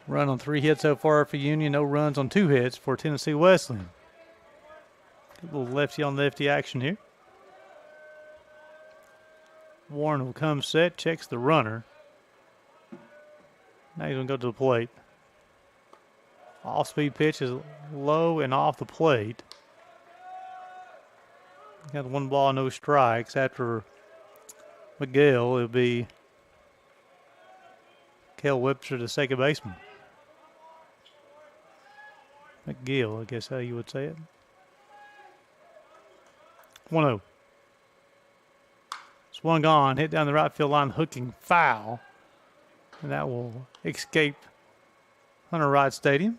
Run on 3 hits so far for Union. No runs on 2 hits for Tennessee Wesleyan. A little lefty on lefty action here. Warren will come set, checks the runner. Now he's going to go to the plate. Off-speed pitch is low and off the plate. Got 1 ball, no strikes. After Miguel, it'll be Kel Webster, the second baseman. McGill, I guess how you would say it. 1-0. Swung on, hit down the right field line, hooking foul. And that will escape Hunter Wright Stadium.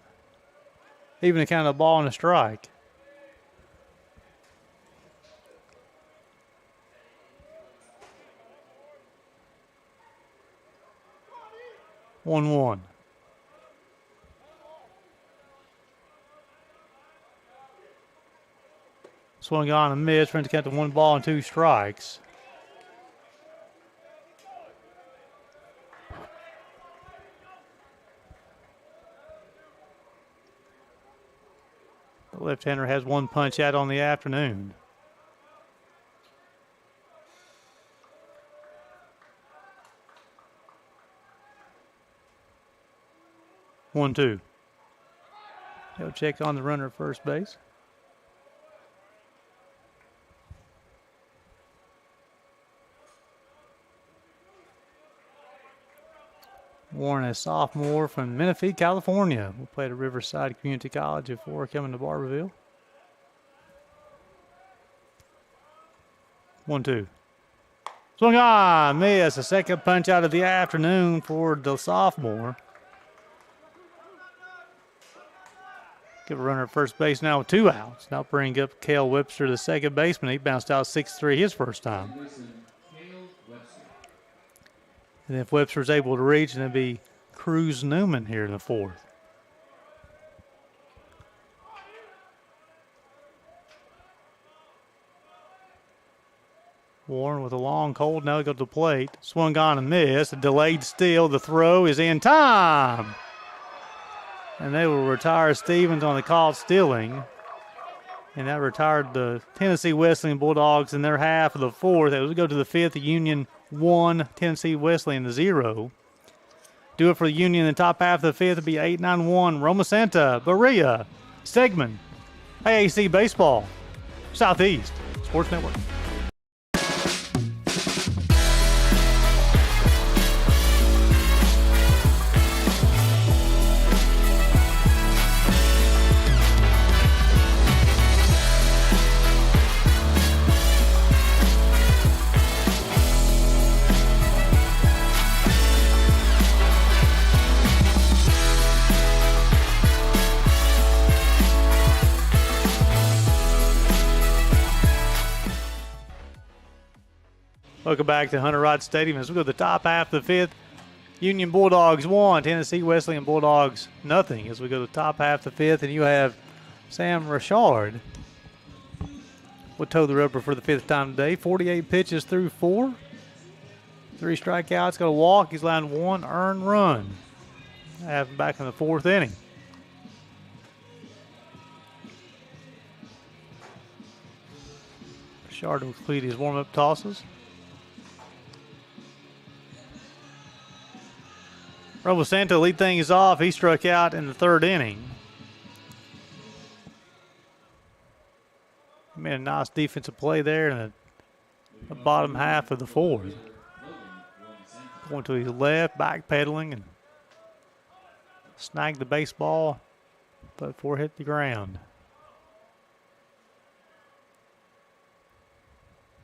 Even a count of ball and a strike. One. Swung on and missed. Friends count to 1 ball and 2 strikes. The left-hander has 1 punch out on the afternoon. One, two. He'll check on the runner at first base. Warren, a sophomore from Menifee, California, will play at Riverside Community College before coming to Barberville. 1-2. Swung on, miss. A second punch out of the afternoon for the sophomore. Give a runner at first base now with 2 outs. Now bring up Cale Webster, the second baseman. He bounced out 6-3 his first time. And if Webster's able to reach, then it'd be Cruz Newman here in the 4th. Warren with a long cold. Now he goes to the plate. Swung on and missed. A delayed steal. The throw is in time. And they will retire Stevens on the caught stealing. And that retired the Tennessee Wesleyan Bulldogs in their half of the 4th. As we go to the 5th, the Union 1, Tennessee Wesleyan 0. Do it for the Union in the top half of the 5th. It'll be 8-9-1. Roma Santa, Berea, Stegman, AAC Baseball, Southeast Sports Network. Welcome back to Hunter Wright Stadium as we go to the top half of the 5th. Union Bulldogs 1, Tennessee Wesleyan Bulldogs nothing as we go to the top half of the 5th. And you have Sam Richard will toe the rubber for the 5th time today. 48 pitches through 4. 3 strikeouts, got a walk. He's allowed 1 earned run. I have him back in the 4th inning. Richard will complete his warm-up tosses. Robo Santa lead things off. He struck out in the 3rd inning. He made a nice defensive play there in the bottom half of the 4th. Going to his left, backpedaling, and snagged the baseball, but before it hit the ground.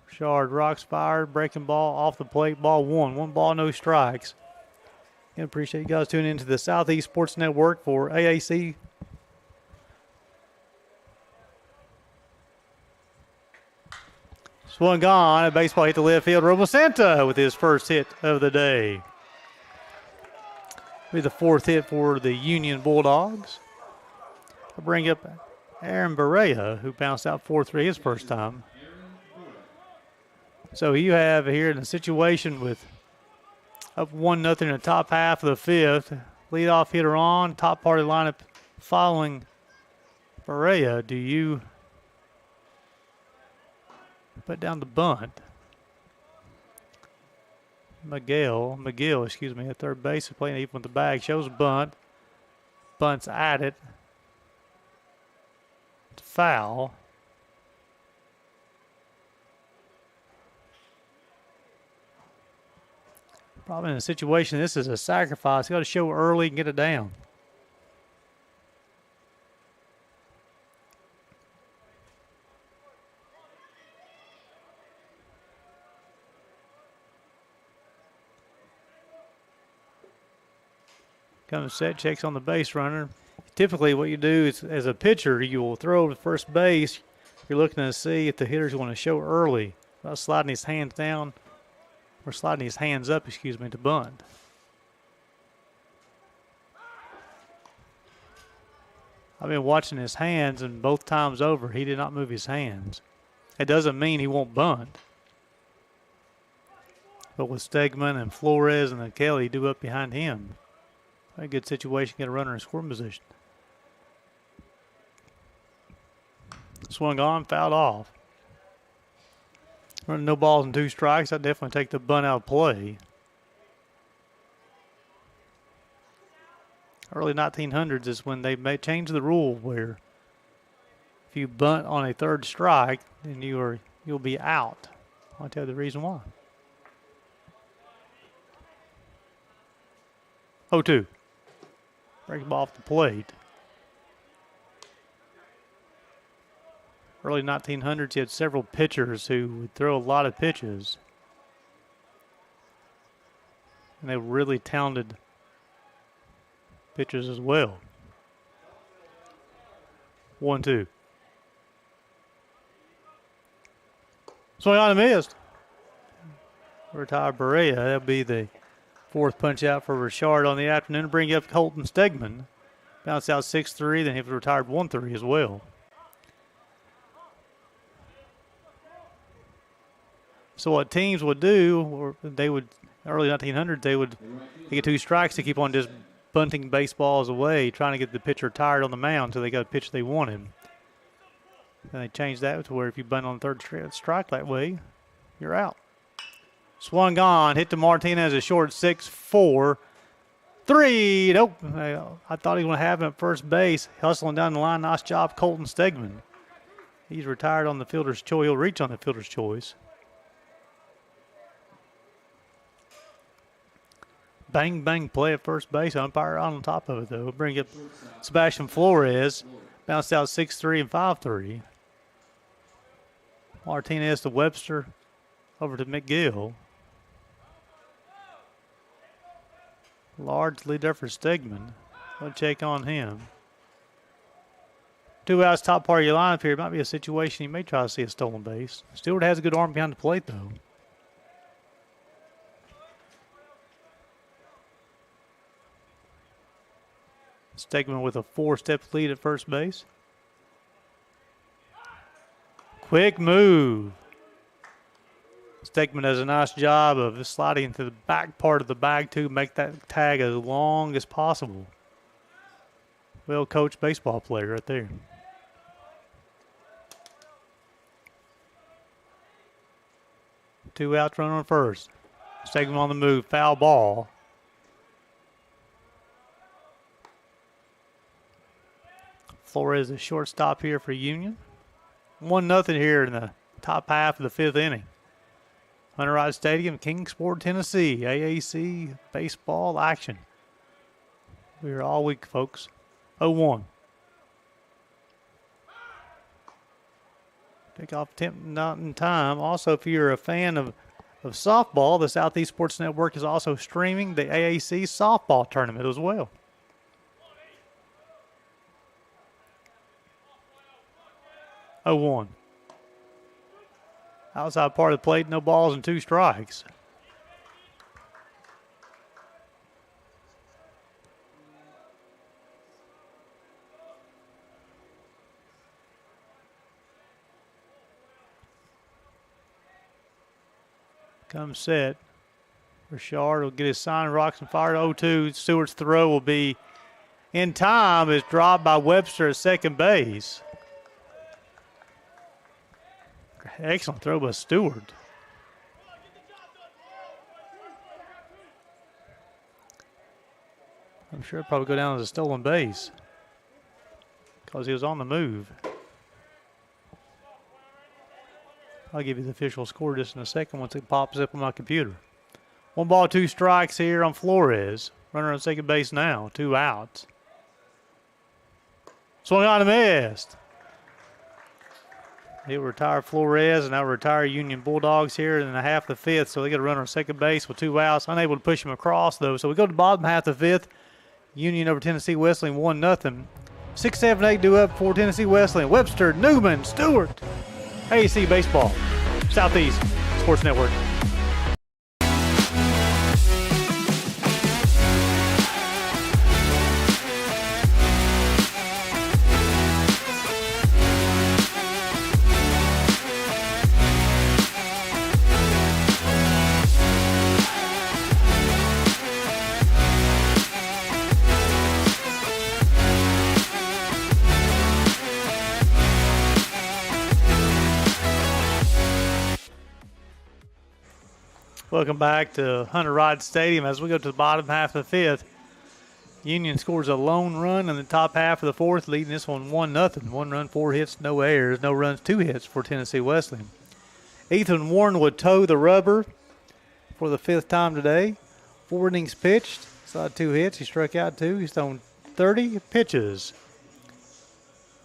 Richard rocks fired, breaking ball off the plate, ball 1. 1 ball, no strikes. I appreciate you guys tuning into the Southeast Sports Network for AAC. Swung on, a baseball hit to left field. Romo Santa with his first hit of the day. Be the 4th hit for the Union Bulldogs. I'll bring up Aaron Berea, who bounced out 4-3 his first time. So you have here in a situation with up 1-0 in the top half of the 5th. Leadoff hitter on, top part of the lineup following Berea. Do you put down the bunt? McGill, at third base, playing even with the bag, shows a bunt. Bunt's at it. It's foul. Probably in a situation, this is a sacrifice. You got to show early and get it down. Comes set, checks on the base runner. Typically what you do is, as a pitcher, you will throw to first base. You're looking to see if the hitter's going to show early. About sliding his hands down, or sliding his hands up, to bunt. I've been watching his hands, and both times over, he did not move his hands. It doesn't mean he won't bunt. But with Stegman and Flores and then Kelly do up behind him, a good situation, get a runner in scoring position. Swung on, fouled off. Running no balls and 2 strikes, I'd definitely take the bunt out of play. Early 1900s is when they may change the rule where if you bunt on a 3rd strike, then you'll be out. I'll tell you the reason why. 0-2. Break the ball off the plate. Early 1900s, you had several pitchers who would throw a lot of pitches. And they were really talented pitchers as well. 1-2. Swing on and missed. Retired Berea. That'll be the 4th punch out for Richard on the afternoon. Bring up Colton Stegman. Bounce out 6-3, then he was retired 1-3 as well. So what teams would do, or they would, early 1900s, they get 2 strikes to keep on just bunting baseballs away, trying to get the pitcher tired on the mound until they got a pitch they wanted. And they changed that to where if you bunt on the 3rd strike that way, you're out. Swung on, hit to Martinez, a short 6-4. 3, nope. I thought he was going to have him at first base. Hustling down the line, nice job, Colton Stegman. He's retired on the fielder's choice. He'll reach on the fielder's choice. Bang, bang play at first base. Umpire on top of it, though. We'll bring up Sebastian Flores. Bounced out 6-3 and 5-3. Martinez to Webster. Over to McGill. Large lead there for Stegman. We'll check on him. 2 outs, top part of your lineup here. It might be a situation you may try to see a stolen base. Stewart has a good arm behind the plate, though. Stegman with a 4-step lead at first base. Quick move. Stegman does a nice job of sliding into the back part of the bag to make that tag as long as possible. Well-coached baseball player right there. Two outs, runner on first. Stegman on the move, foul ball. Flores a shortstop here for Union. 1-0 here in the top half of the 5th inning. Hunter Rod Stadium, Kingsport, Tennessee. AAC baseball action. We're here all week, folks. 0-1. Take off attempt not in time. Also, if you're a fan of softball, the Southeast Sports Network is also streaming the AAC softball tournament as well. Outside part of the plate, no balls and 2 strikes. Comes set. Richard will get his sign, rocks and fire 0-2. Stewart's throw will be in time. Is dropped by Webster at second base. Excellent throw by Stewart. I'm sure it'll probably go down as a stolen base because he was on the move. I'll give you the official score just in a second once it pops up on my computer. 1 ball, 2 strikes here on Flores. Runner on second base now, 2 outs. Swung on and missed. He'll retire Flores, and now retire Union Bulldogs here in the half of the 5th. So they got a runner on second base with 2 outs. Unable to push him across, though. So we go to the bottom half of the 5th. Union over Tennessee Wesleyan 1-0. 6, 7, 8 due up for Tennessee Wesleyan. Webster, Newman, Stewart. AAC Baseball, Southeast Sports Network. Welcome back to Hunter Rod Stadium as we go to the bottom half of the fifth. Union scores a lone run in the top half of the fourth, leading this one 1-0. 1 run, 4 hits, no errors, no runs, 2 hits for Tennessee Wesleyan. Ethan Warren would toe the rubber for the 5th time today. 4 innings pitched, saw 2 hits. He struck out 2. He's thrown 30 pitches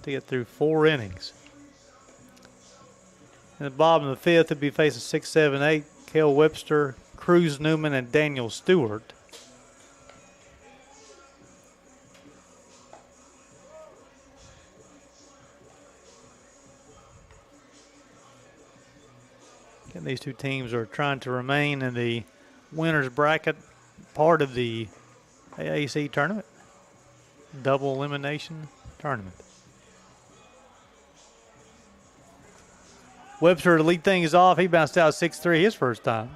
to get through 4 innings. In the bottom of the 5th, it'd be facing 6, 7, 8. Cale Webster, Cruz Newman, and Daniel Stewart. Again, these two teams are trying to remain in the winner's bracket part of the AAC tournament, double elimination tournament. Webster to lead things off. He bounced out 6-3 his first time.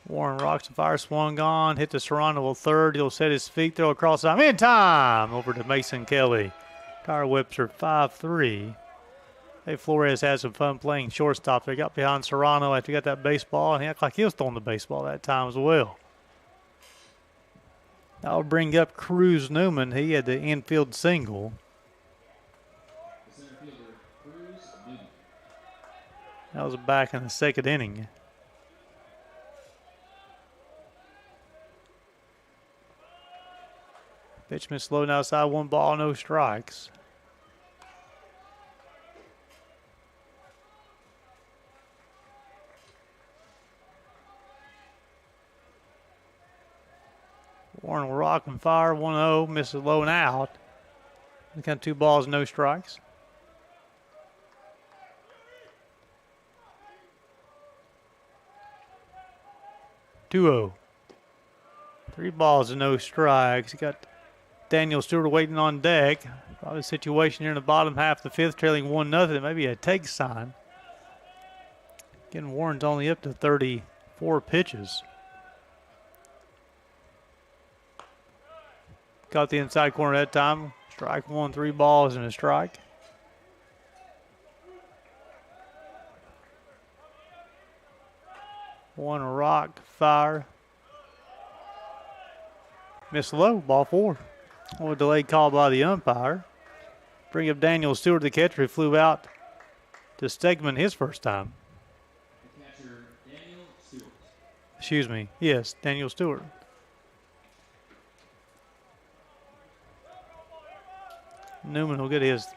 Warren rocks the fire, swung on, hit the Serrano third. He'll set his feet, throw across the time. In time over to Mason Kelly. Tyler Webster 5-3. Hey, Flores had some fun playing shortstop. They got behind Serrano after he got that baseball, and he acted like he was throwing the baseball that time as well. That'll bring up Cruz Newman. He had the infield single. That was back in the 2nd inning. Pitch missed low outside, 1 ball, no strikes. Warren will rock and fire, 1-0, misses low and out. Kind of 2 balls, no strikes. Two-0. 3 balls and no strikes. You got Daniel Stewart waiting on deck. Probably a situation here in the bottom half of the 5th, trailing 1-0. Maybe a take sign. Again, Warren's only up to 34 pitches. Caught the inside corner that time. Strike 1, 3 balls and a strike. One rock, fire. Missed low, ball 4. A delayed call by the umpire. Bring up Daniel Stewart, the catcher, who flew out to Stegman his first time. Catcher Daniel Stewart. Excuse me. Yes, Daniel Stewart. Newman will get his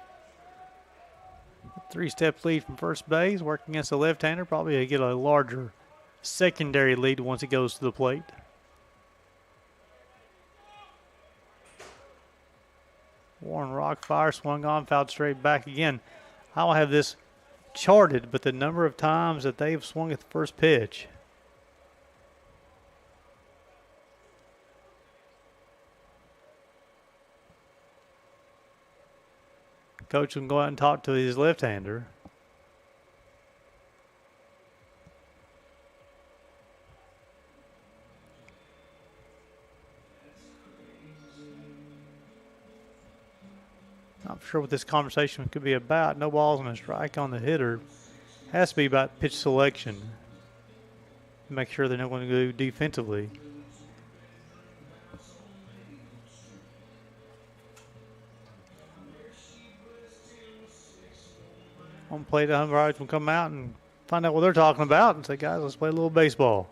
3-step lead from first base, working against the left-hander. Probably he'll get a larger secondary lead once he goes to the plate. Warren rock fire, swung on, fouled straight back again. I don't have this charted, but the number of times that they've swung at the first pitch. Coach will go out and talk to his left-hander. Not sure what this conversation could be about. No balls and a strike on the hitter. Has to be about pitch selection. Make sure they know what to do defensively. On play, the umpires will come out and find out what they're talking about and say, guys, let's play a little baseball.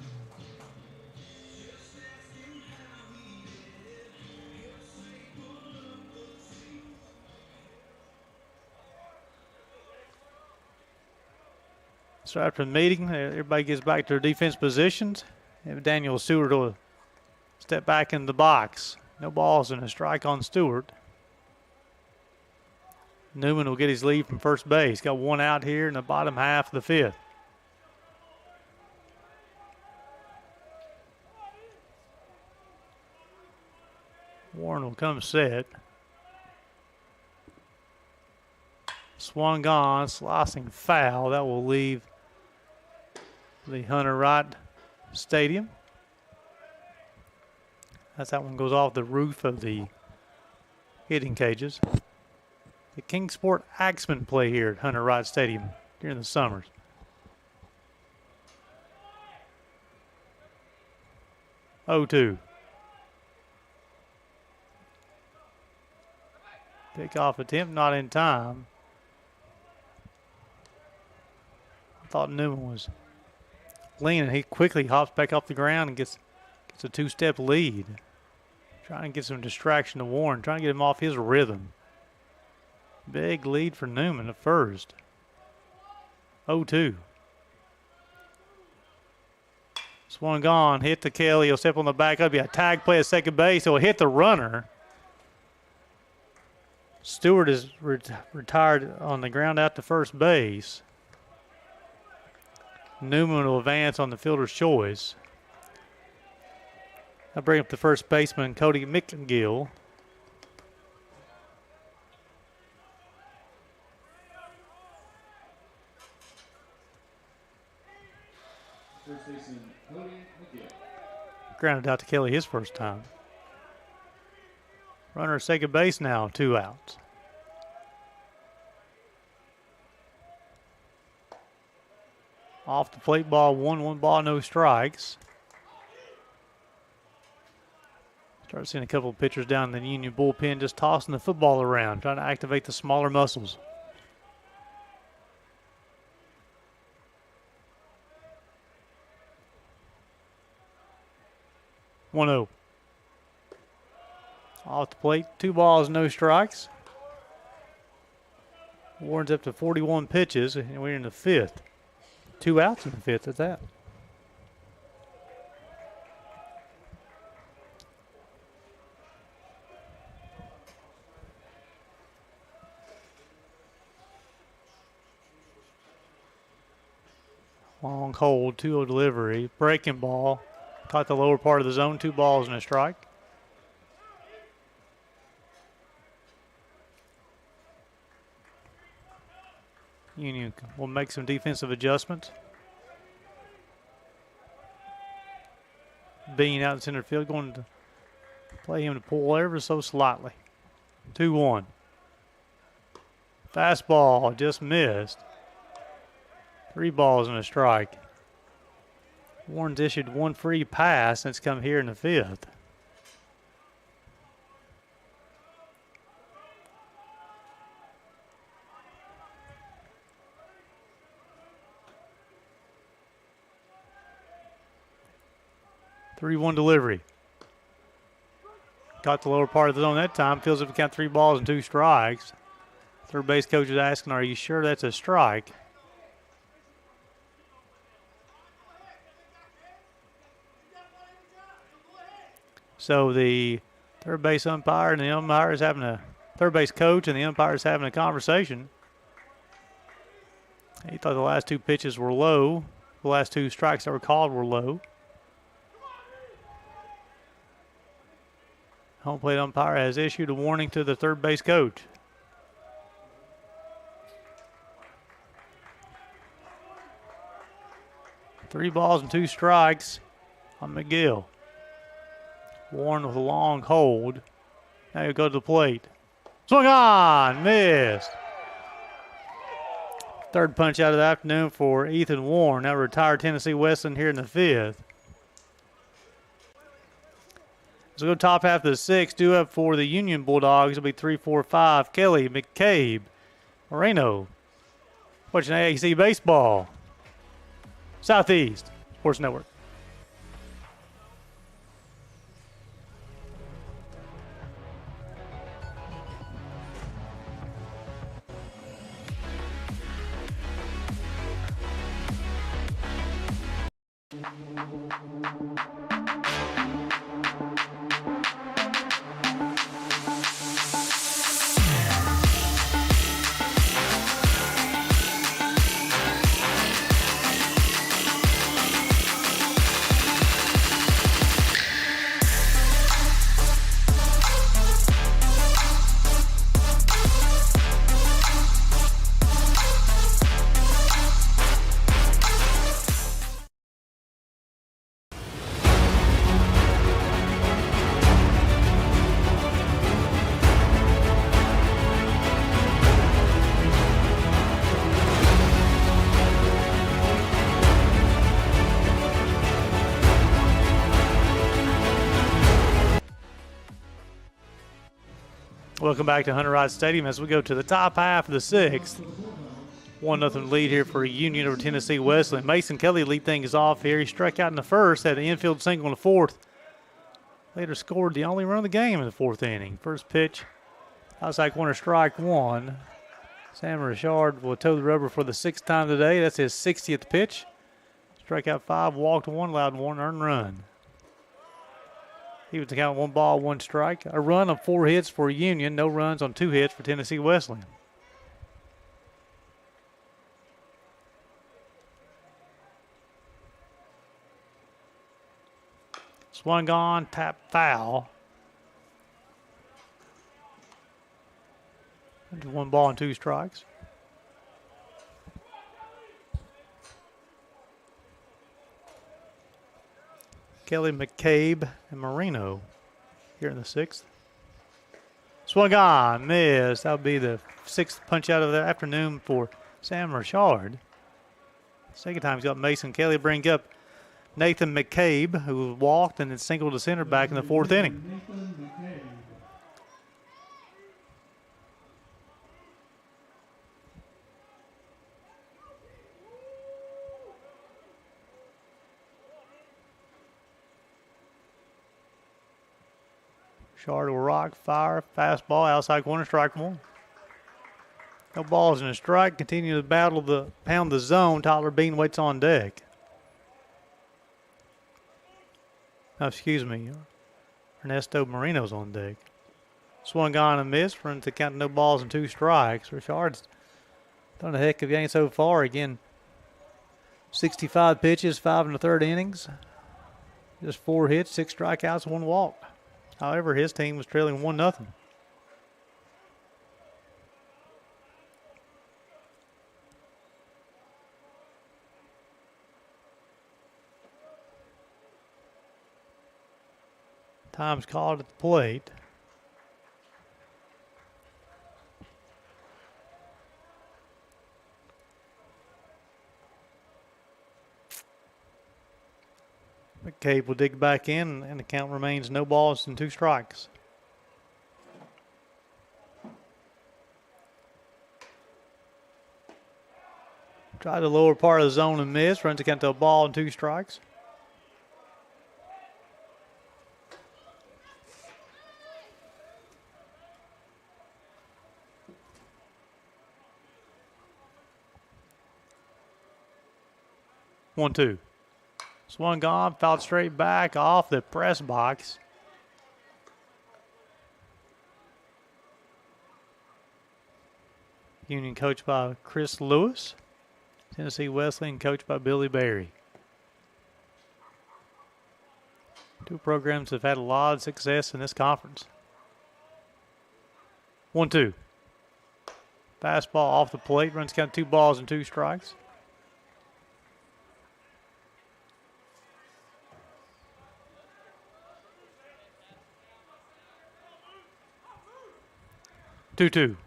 So after the meeting, everybody gets back to their defense positions. And Daniel Stewart will step back in the box. No balls and a strike on Stewart. Newman will get his lead from first base. Got one out here in the bottom half of the fifth. Warren will come set. Swung on, slicing foul. That will leave the Hunter Wright Stadium. That one goes off the roof of the hitting cages. The Kingsport Axemen play here at Hunter Wright Stadium during the summers. Oh-2. Pickoff attempt not in time. I thought Newman was leaning. He quickly hops back off the ground and gets a two-step lead. Trying to get some distraction to Warren, trying to get him off his rhythm. Big lead for Newman at first. 0-2. Swung on, hit to Kelly. He'll step on the back. That'll be a tag play at second base. He'll hit the runner. Stewart is retired on the ground out to first base. Newman will advance on the fielder's choice. I'll bring up the first baseman, Cody McGill. Grounded out to Kelly his first time. Runner at second base now, 2 outs. Off the plate ball, 1 ball, no strikes. Start seeing a couple of pitchers down in the Union bullpen just tossing the football around, trying to activate the smaller muscles. One-0. Off the plate, 2 balls, no strikes. Warren's up to 41 pitches, and we're in the fifth. 2 outs in the fifth at that. Long hold, 2-0 delivery. Breaking ball. Caught the lower part of the zone, 2 balls and a strike. Union will make some defensive adjustments. Being out in center field, going to play him to pull ever so slightly. 2-1. Fastball just missed. 3 balls and a strike. Warren's issued 1 free pass that's come here in the fifth. Three-one delivery. Got the lower part of the zone that time. Feels if we count 3 balls and 2 strikes. Third base coach is asking, are you sure that's a strike? So the third base umpire and the umpire is having third base coach and the umpire is having a conversation. He thought the last 2 pitches were low. The last 2 strikes that were called were low. Home plate umpire has issued a warning to the third base coach. Three balls and 2 strikes on McGill. Warren with a long hold. Now he'll go to the plate. Swung on, missed. Third punch out of the afternoon for Ethan Warren, now retired Tennessee Wesleyan here in the 5th. So go top half of the 6th. Due up for the Union Bulldogs. It'll be 3-4-5. Kelly, McCabe, Moreno. Watching AAC baseball. Southeast Sports Network. Welcome back to Hunter Rod Stadium as we go to the top half of the sixth. 1-0 lead here for Union over Tennessee Wesleyan. Mason Kelly lead things off here. He struck out in the first, had an infield single in the fourth. Later scored the only run of the game in the fourth inning. First pitch, outside corner, strike one. Sam Richard will toe the rubber for the sixth time today. That's his 60th pitch. Struck out 5, walked 1, allowed 1 earned run. He was to count 1 ball, 1 strike. A run of 4 hits for Union. No runs on 2 hits for Tennessee Wesleyan. Swung on, tap foul. 1 ball and 2 strikes. Kelly, McCabe, and Marino here in the sixth. Swung on, missed. That would be the 6th punch out of the afternoon for Sam Richard. Second time he's got Mason Kelly bring up Nathan McCabe, who walked and then singled to center back in the 4th inning. Shard will rock, fire, fastball, outside corner, strike 1. No balls in a strike. Continue to battle the pound the zone. Tyler Bean waits on deck. Oh, excuse me. Ernesto Marino's on deck. Swung on and missed. Runs to count, no balls and 2 strikes. Richard's done a heck of a game so far. Again, 65 pitches, 5 in the 3rd innings. Just 4 hits, 6 strikeouts, 1 walk. However, his team was trailing 1-0. Time's called at the plate. McCabe will dig back in, and the count remains no balls and 2 strikes. Try the lower part of the zone and miss. Runs the count to a ball and 2 strikes. One, 2. Swung on, fouled straight back off the press box. Union coached by Chris Lewis. Tennessee Wesleyan coached by Billy Berry. 2 programs have had a lot of success in this conference. 1-2. Fastball off the plate. Runs count 2 balls and 2 strikes. Two.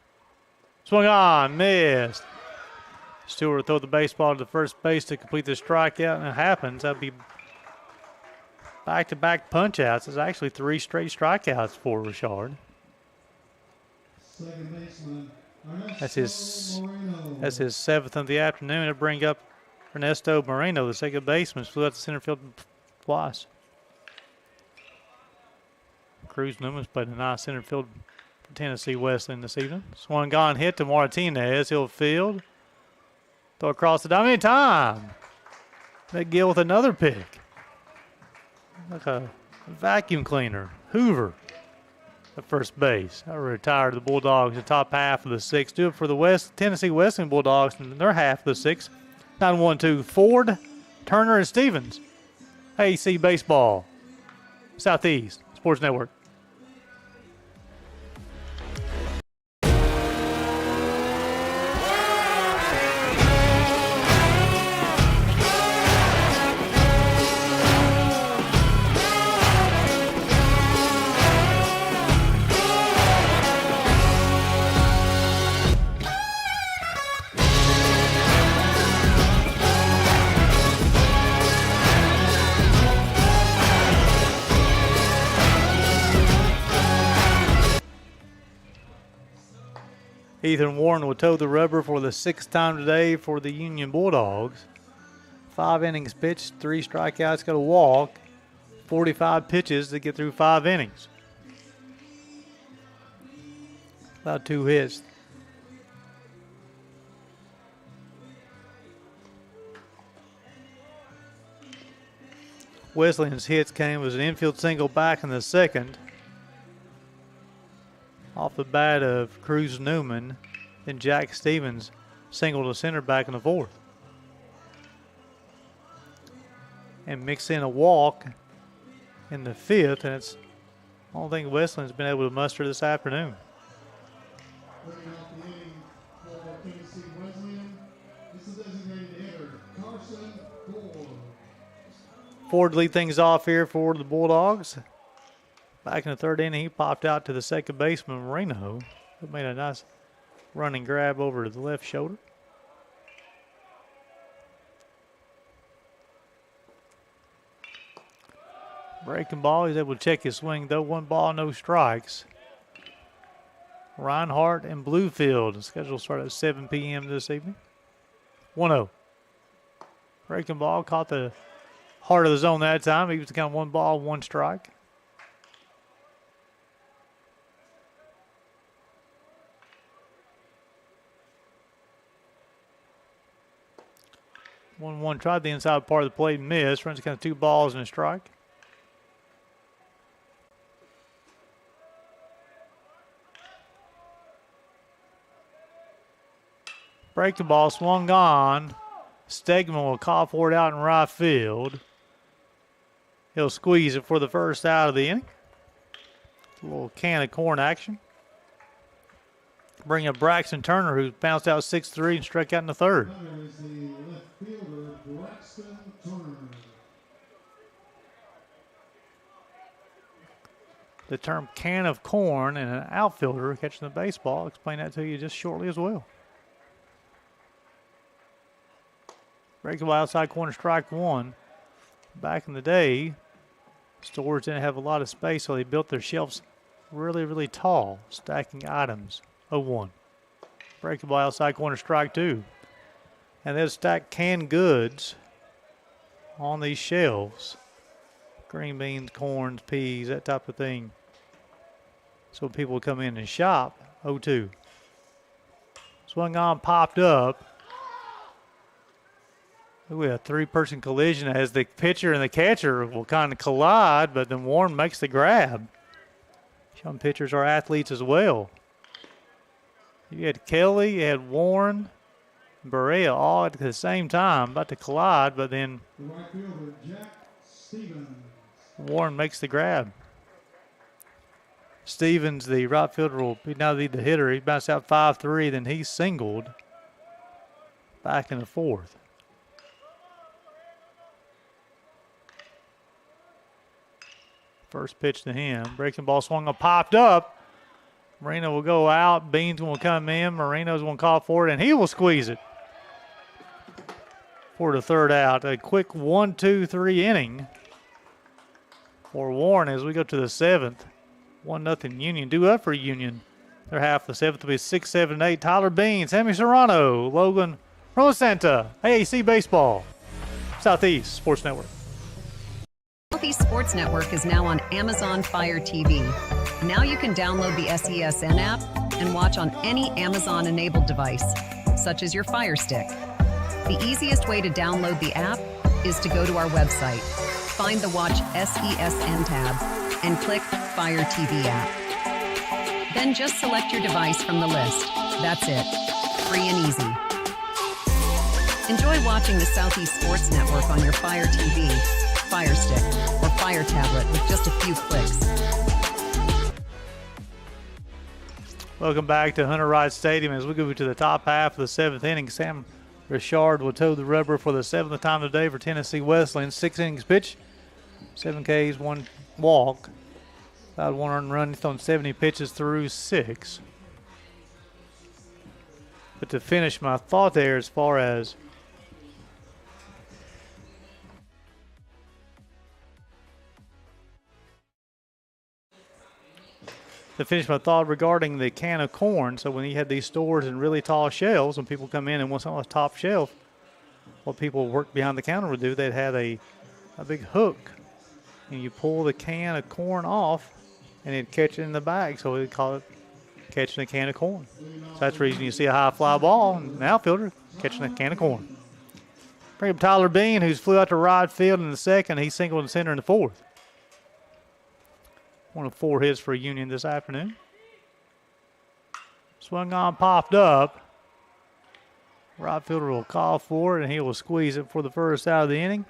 Swung on, missed. Stewart will throw the baseball to the first base to complete the strikeout, and it happens. That'll be back-to-back punch-outs. It's actually 3 straight strikeouts for Richard. That's his 7th of the afternoon. It'll bring up Ernesto Moreno, the second baseman, flew out to center field twice. Cruz Newman's played a nice center field for Tennessee Wesleyan this evening. Swung gone hit to Martinez. He'll field. Throw across the diamond. Time. McGill with another pick. Like a vacuum cleaner. Hoover at first base. I retired the Bulldogs, the top half of the sixth. Do it for the Tennessee Wesleyan Bulldogs in their half of the sixth. 9-1-2. Ford, Turner, and Stevens. AAC Baseball. Southeast Sports Network. Ethan Warren will toe the rubber for the sixth time today for the Union Bulldogs. 5 innings pitched, 3 strikeouts, got a walk, 45 pitches to get through 5 innings. About 2 hits. Wesleyan's hits came was an infield single back in the second. Off the bat of Cruz Newman, then Jack Stevens singled to center back in the fourth. And mix in a walk in the fifth, and it's the only thing Wesleyan's been able to muster this afternoon. Ford lead things off here for the Bulldogs. Back in the third inning, he popped out to the second baseman, Moreno. He made a nice running grab over to the left shoulder. Breaking ball, he's able to check his swing, though. 1 ball, no strikes. Reinhardt and Bluefield. The schedule started at 7 p.m. this evening. 1-0. Breaking ball, caught the heart of the zone that time. He was to count 1 ball, 1 strike. One tried the inside part of the plate and missed. Runs kind of 2 balls and a strike. Break the ball, swung on. Stegman will call for it out in right field. He'll squeeze it for the first out of the inning. A little can of corn action. Bring up Braxton Turner, who bounced out 6-3 and struck out in the third. The term can of corn and an outfielder catching the baseball. I'll explain that to you just shortly as well. Breakable outside corner, strike 1. Back in the day, stores didn't have a lot of space, so they built their shelves really, really tall, stacking items. 0-1. Breakable outside corner, strike 2. And they'll stack canned goods on these shelves. Green beans, corns, peas, that type of thing. So people come in and shop. 0-2. Swung on, popped up. We have a 3-person collision as the pitcher and the catcher will kind of collide, but then Warren makes the grab. Some pitchers are athletes as well. You had Kelly, you had Warren, Berea all at the same time, about to collide, but then Warren makes the grab. Stevens, the right fielder, will now lead the hitter. He bounced out 5-3, then he singled back in the fourth. First pitch to him. Breaking ball swung on, popped up. Moreno will go out. Beans will come in. Moreno's going to call for it, and he will squeeze it for the third out. A quick 1-2-3 inning for Warren as we go to the seventh. 1-0 Union. Due up for Union. Their half of the seventh will be 6, 7, 8. Tyler Bean, Sammy Serrano, Logan Rosanta, AAC Baseball, Southeast Sports Network. Southeast Sports Network is now on Amazon Fire TV. Now you can download the SESN app and watch on any Amazon-enabled device, such as your Fire Stick. The easiest way to download the app is to go to our website, find the Watch SESN tab, and click Fire TV app. Then just select your device from the list. That's it. Free and easy. Enjoy watching the Southeast Sports Network on your Fire TV, Fire Stick, or Fire tablet with just a few clicks. Welcome back to Hunter Wright Stadium as we go to the top half of the 7th inning. Sam Richard will toe the rubber for the 7th time today for Tennessee Wesleyan. 6 innings pitch, 7 Ks, 1 walk. About 1 earned run. He's thrown 70 pitches through 6. But to finish my thought there as far as regarding the can of corn. So when he had these stores in really tall shelves, when people come in and want something on the top shelf, what people work behind the counter would do, they'd have a big hook. And you pull the can of corn off, and it'd catch it in the bag. So we'd call it catching a can of corn. So that's the reason you see a high fly ball, and an outfielder catching a can of corn. Bring up Tyler Bean, who's flew out to right field in the 2nd. He singled in center in the 4th. 1 of 4 hits for Union this afternoon. Swung on, popped up. Right fielder will call for it, and he will squeeze it for the first out of the inning.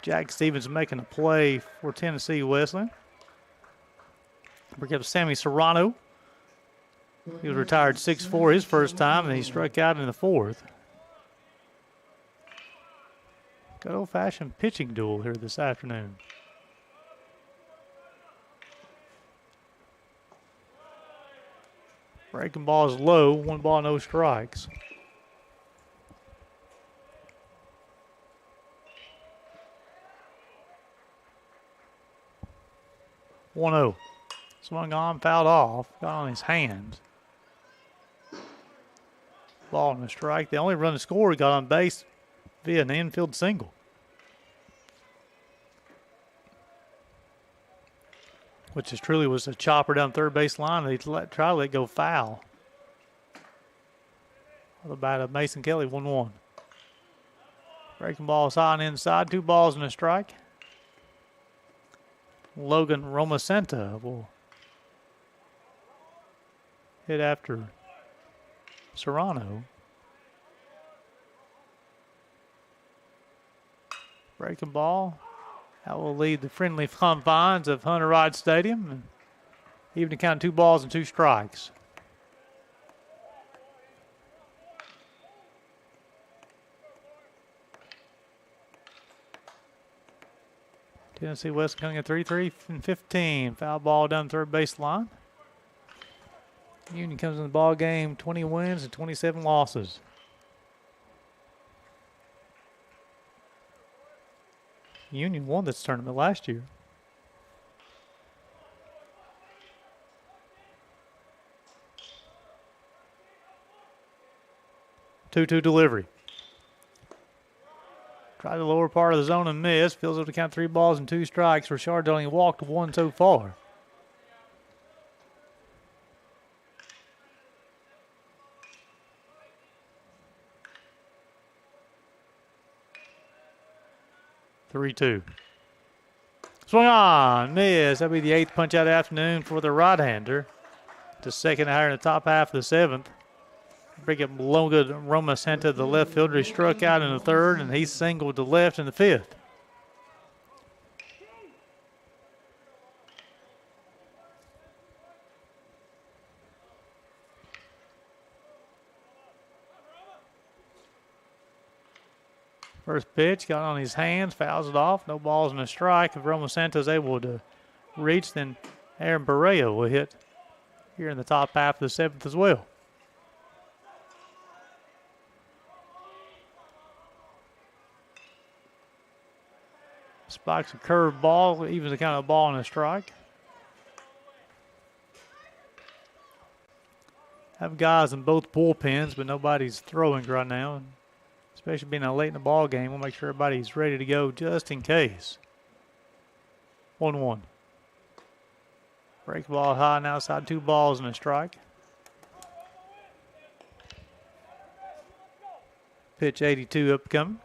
Jack Stevens making a play for Tennessee Wesleyan. Bring up Sammy Serrano. He was retired 6-4 his first time, and he struck out in the 4th. Good old-fashioned pitching duel here this afternoon. Breaking ball is low, 1 ball, no strikes. One-0. Swung on, fouled off, got on his hands. Ball and a strike. The only run to score, he got on base via an infield single. Which is truly was a chopper down third base line, and he try to let go foul. The bat of Mason Kelly, 1-1. Breaking ball is high and inside, 2 balls and a strike. Logan Romacenta will hit after Serrano. Breaking ball. That will lead the friendly confines of Hunter Wright Stadium. And even to count 2 balls and 2 strikes. Tennessee West coming at 3-3 and 15. Foul ball down third base line. Union comes in the ball game 20 wins and 27 losses. Union won this tournament last year. Two-two delivery. Tried the lower part of the zone and missed. Fills up to count 3 balls and 2 strikes. Richard only walked 1 so far. Three-two. Swung on, miss. That'll be the 8th punch out of the afternoon for the right-hander. To second higher in the top half of the 7th. Bring up Logan Romacenta, the left fielder. He struck out in the 3rd, and he singled to left in the 5th. First pitch, got on his hands, fouls it off. No balls and a strike. If Romacenta is able to reach, then Aaron Pereira will hit here in the top half of the 7th as well. Spikes a curved ball, evens the count of a ball and a strike. Have guys in both bullpens, but nobody's throwing right now. Especially being late in the ball game, we'll make sure everybody's ready to go just in case. 1-1. Break ball high and outside, 2 balls and a strike. Pitch 82 upcoming.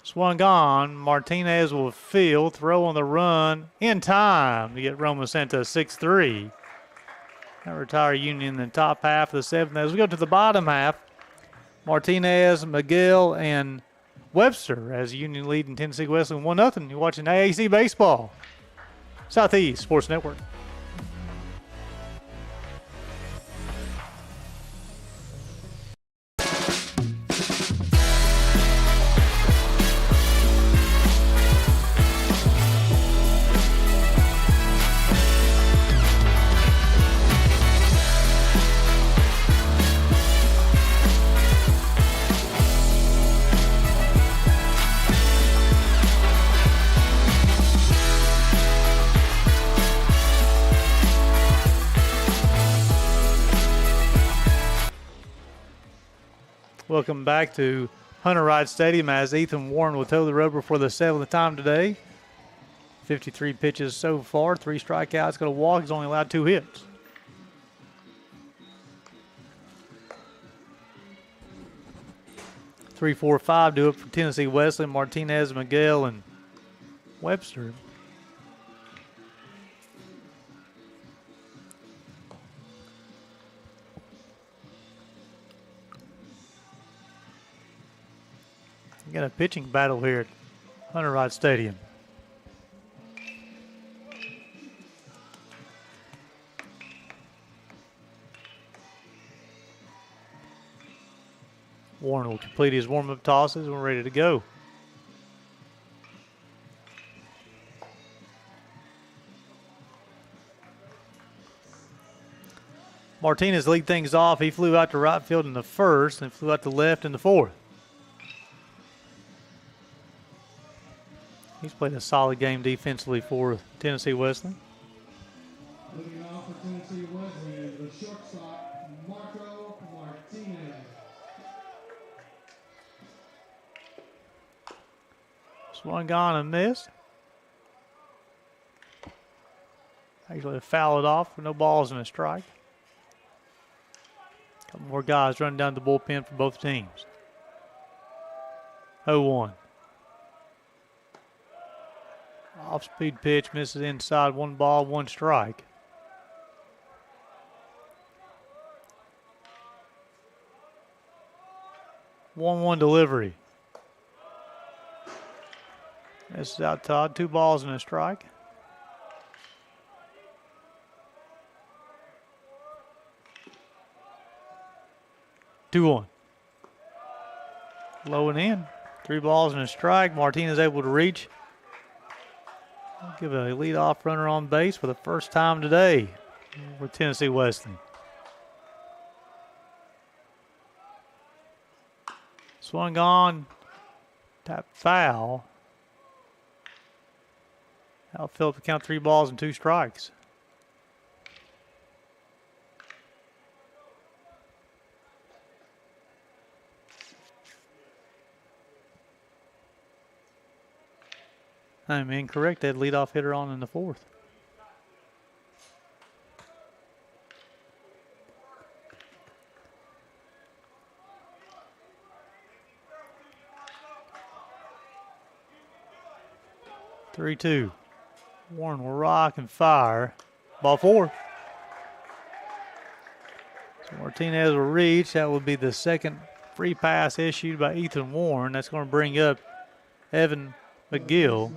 Swung on. Martinez will field. Throw on the run. In time to get Roma sent to 6-3. That retire Union in the top half of the seventh. As we go to the bottom half, Martinez, Miguel, and Webster as Union lead in Tennessee Wesleyan 1-0. You're watching AAC Baseball. Southeast Sports Network. Welcome back to Hunter Ride Stadium as Ethan Warren will toe the rubber for the seventh time today. 53 pitches so far, 3 strikeouts, got a walk. He's only allowed 2 hits. Three, 4, 5 do it for Tennessee Wesleyan, Martinez, Miguel, and Webster. We got a pitching battle here at Hunter Ride Stadium. Warren will complete his warm-up tosses and we're ready to go. Martinez lead things off. He flew out to right field in the first and flew out to left in the fourth. He's played a solid game defensively for Tennessee Wesleyan. Leading off for Tennessee Wesleyan, the shortstop, Marco Martinez. Swung on and missed. Actually fouled it off with no balls and a strike. A couple more guys running down the bullpen for both teams. 0-1. Off-speed pitch, misses inside, 1 ball, 1 strike. One delivery. This is out, Todd. 2 balls and a strike. Two on. Low and in. 3 balls and a strike. Martinez able to reach. Give a leadoff runner on base for the first time today with Tennessee Wesleyan. Swung on, tap foul. Outfield to count 3 balls and 2 strikes. I'm incorrect. They had leadoff hitter on in the fourth. Three-two. Warren will rock and fire. Ball 4. So Martinez will reach. That will be the second free pass issued by Ethan Warren. That's going to bring up Evan McGill.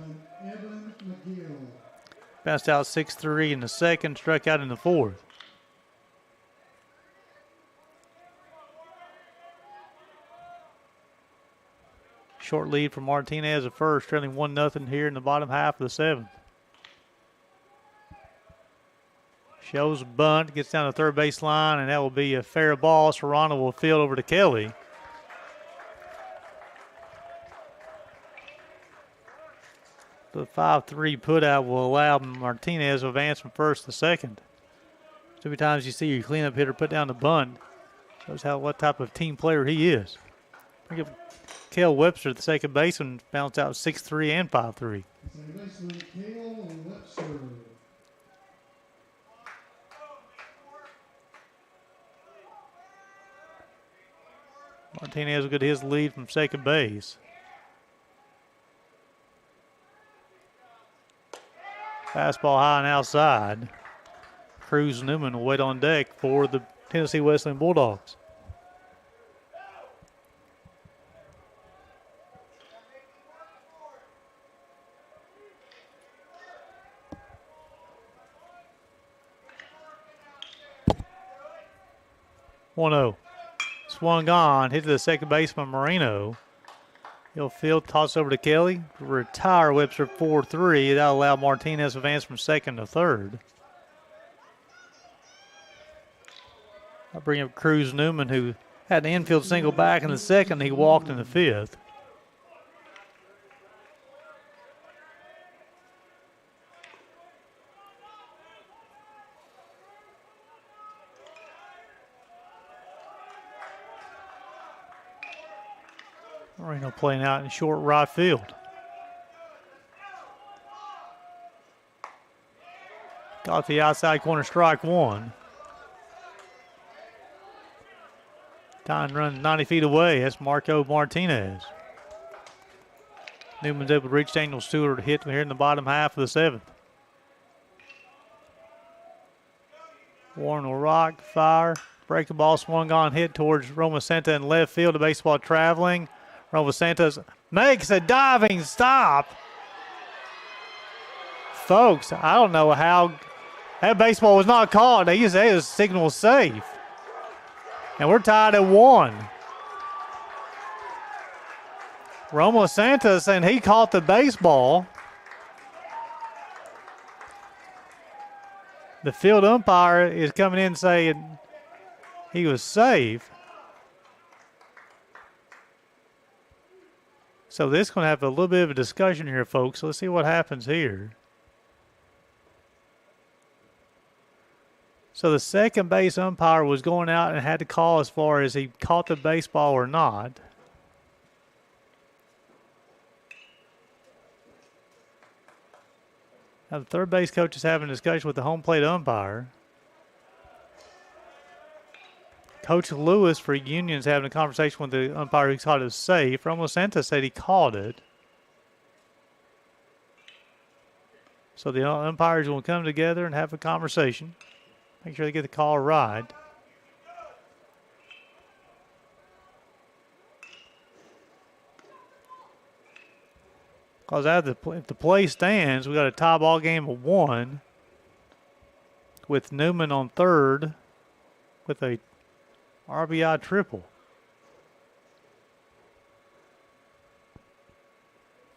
Bounced out 6-3 in the second, struck out in the fourth. Short lead for Martinez at first, trailing 1-0 here in the bottom half of the seventh. Shows a bunt, gets down the third base line, and that will be a fair ball. Serrano will field over to Kelly. The 5-3 putout will allow Martinez to advance from first to second. So many times you see your cleanup hitter put down the bunt. Shows what type of team player he is. Bring up Cale Webster at the second baseman, bounced out 6-3 and 5-3. Martinez will get his lead from second base. Fastball high and outside. Cruz Newman will wait on deck for the Tennessee Wesleyan Bulldogs. One-0. Swung on, hit to the second baseman Moreno. He'll field, toss over to Kelly. Retire Webster 4-3. That'll allow Martinez to advance from second to third. I'll bring up Cruz Newman, who had an infield single back in the second. He walked in the fifth. Moreno playing out in short right field. Got the outside corner, strike one. Tying runs 90 feet away. That's Marco Martinez. Newman's able to reach Daniel Stewart to hit here in the bottom half of the seventh. Warren will rock, fire, break the ball, swung on, hit towards Roma Santa in left field. The baseball traveling. Roma Santos makes a diving stop. Folks, I don't know how that baseball was not caught. They used to say it was signal safe. And we're tied at 1. Romo Santos, and he caught the baseball. The field umpire is coming in saying he was safe. So this is going to have a little bit of a discussion here, folks. So let's see what happens here. So the second base umpire was going out and had to call as far as he caught the baseball or not. Now the third base coach is having a discussion with the home plate umpire. Coach Lewis for Union is having a conversation with the umpire who caught it safe. Romo Santos said he called it. So the umpires will come together and have a conversation. Make sure they get the call right. Because if the play stands, we got a tie ball game of 1 with Newman on third with a RBI triple.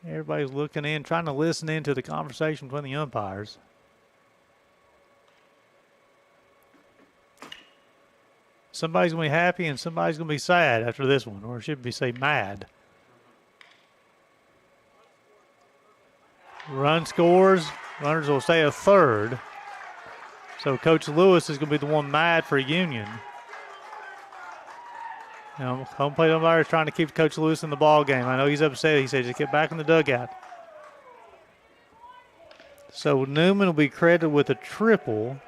Everybody's looking in, trying to listen in to the conversation between the umpires. Somebody's going to be happy and somebody's going to be sad after this one, or should we say mad. Run scores, runners will stay at third. So Coach Lewis is going to be the one mad for Union. Home plate umpire is trying to keep Coach Lewis in the ball game. I know he's upset. He said, just get back in the dugout. So Newman will be credited with a triple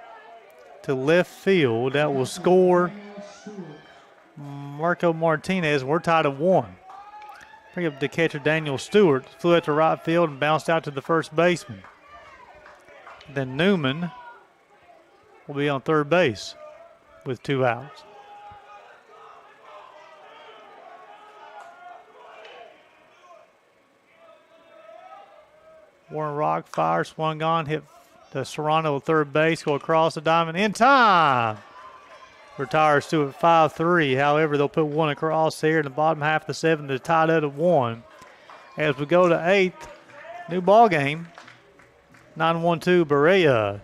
to left field. That will score Marco Martinez. We're tied at 1. Bring up the catcher Daniel Stewart. Flew out to right field and bounced out to the first baseman. Then Newman will be on third base with 2 outs. Warren Rock fire, swung on, hit the Serrano at third base, go across the diamond in time. Retires Stewart 5-3. However, they'll put 1 across here in the bottom half of the 7th to tie that at 1. As we go to 8th, new ball game. 9-1-2 Berea.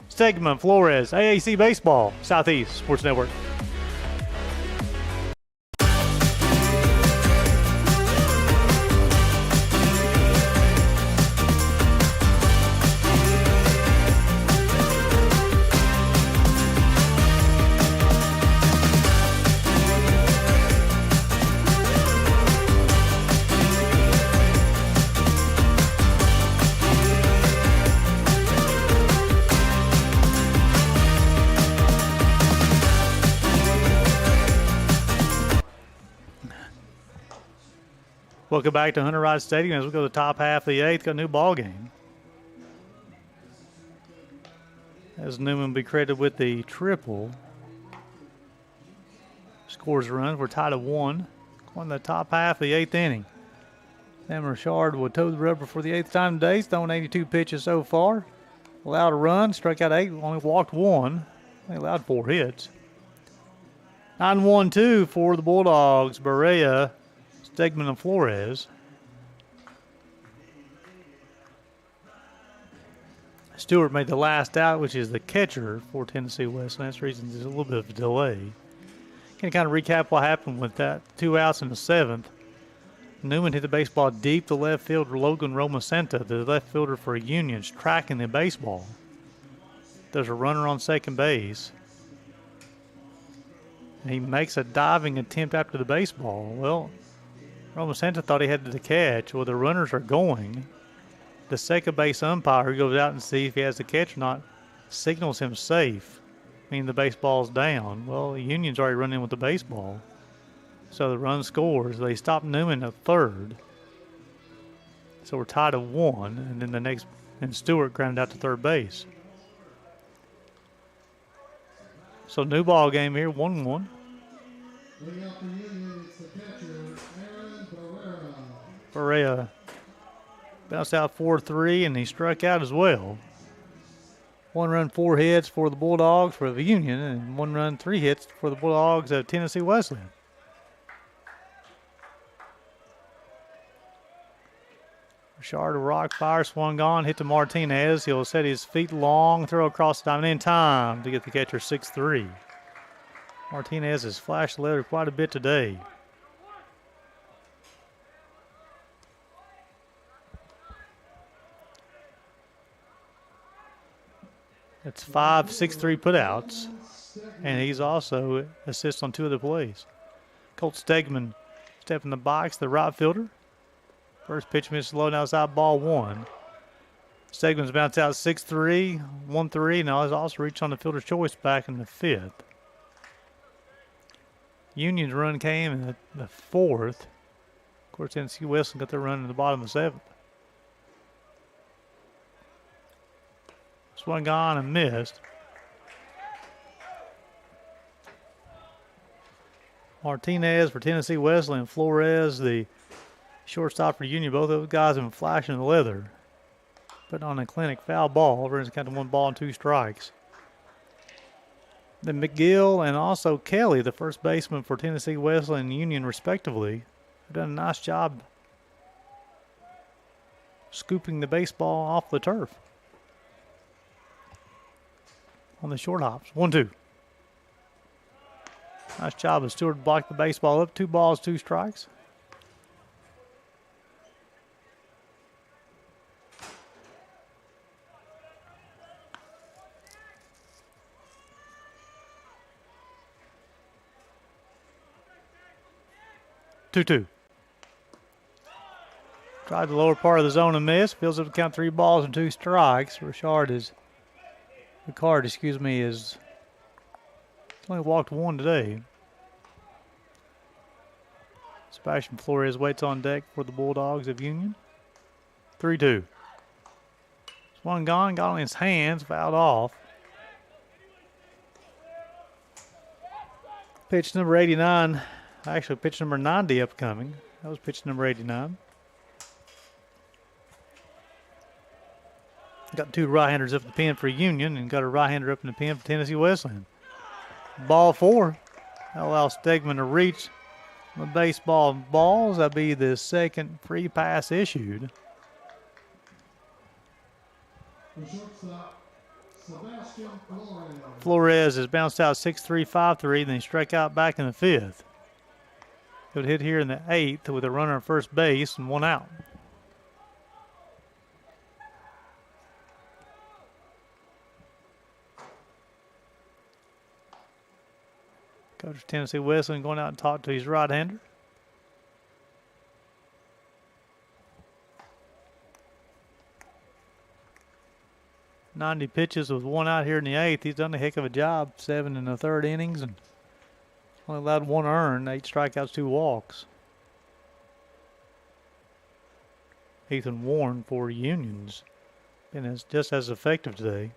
Stegman, Flores, AAC Baseball, Southeast Sports Network. Welcome back to Hunter Ride Stadium as we go to the top half of the 8th. Got a new ball game. as Newman will be credited with the triple. Scores a run. We're tied at 1. Going to the top half of the 8th inning. Sam Richard will toe the rubber for the 8th time today. He's thrown 82 pitches so far. Allowed a run, struck out 8, only walked 1. They allowed 4 hits. 9-1-2 for the Bulldogs. Berea, Stegman, and Flores. Stewart made the last out, which is the catcher for Tennessee Wesleyan. That's the reason there's a little bit of a delay. Can kind of recap what happened with that. 2 outs in the 7th. Newman hit the baseball deep to left fielder Logan Romacenta, the left fielder for Union's tracking the baseball. There's a runner on second base. He makes a diving attempt after the baseball. Well, Romacenta thought he had the catch. Well, the runners are going. The second base umpire, who goes out and sees if he has the catch or not, signals him safe, meaning the baseball's down. Well, the Union's already running with the baseball. So the run scores. They stop Newman at third. So we're tied at 1, and then and Stewart grounded out to third base. So new ball game here, 1-1. Leading out for Union, it's the catcher, Aaron Barrera. Berea bounced out 4-3, and he struck out as well. 1 run, 4 hits for the Bulldogs for the Union, and 1 run, 3 hits for the Bulldogs of Tennessee Wesleyan. Richard, a rock fire, swung on, hit to Martinez. He'll set his feet long, throw across the diamond in time to get the catcher 6-3. Martinez has flashed the leather quite a bit today. It's 5 6-3 putouts, and he's also assists on 2 of the plays. Colt Stegman stepping in the box, the right fielder. First pitch missed low, now outside, ball 1. Stegman's bounced out 6-3, 1-3. Now he's also reached on the fielder's choice back in the 5th. Union's run came in the 4th. Of course, Tennessee Wesleyan got their run in the bottom of the 7th. Swung on and missed. Martinez for Tennessee Wesleyan, Flores, the shortstop for Union. Both of those guys have been flashing the leather. Putting on a clinic foul ball. Runs count to 1 ball and 2 strikes. Then McGill and also Kelly, the first baseman for Tennessee Wesleyan and Union respectively, have done a nice job scooping the baseball off the turf on the short hops. 1-2. Nice job of Stewart to block the baseball up. 2 balls, 2 strikes. Two. Tried the lower part of the zone and missed. Fills up to count 3 balls and 2 strikes. Ricard is only walked 1 today. Sebastian Flores waits on deck for the Bulldogs of Union. 3-2. Swung gone, got on his hands, fouled off. Pitch number 89. Actually, pitch number 90 upcoming. That was pitch number 89. Got 2 right-handers up in the pen for Union and got a right-hander up in the pen for Tennessee Wesleyan. Ball 4. That allows Stegman to reach the baseball balls. That'll be the second free pass issued. Flores has bounced out 6-3, 5-3, then he struck out back in the 5th. He would hit here in the 8th with a runner at first base and 1 out. Coach of Tennessee Wesleyan going out and talk to his right-hander. "90 pitches with 1 out here in the 8th. He's done a heck of a job. 7 in the 3rd innings and only allowed 1 earned, 8 strikeouts, 2 walks. Ethan Warren for Unions been just as effective today.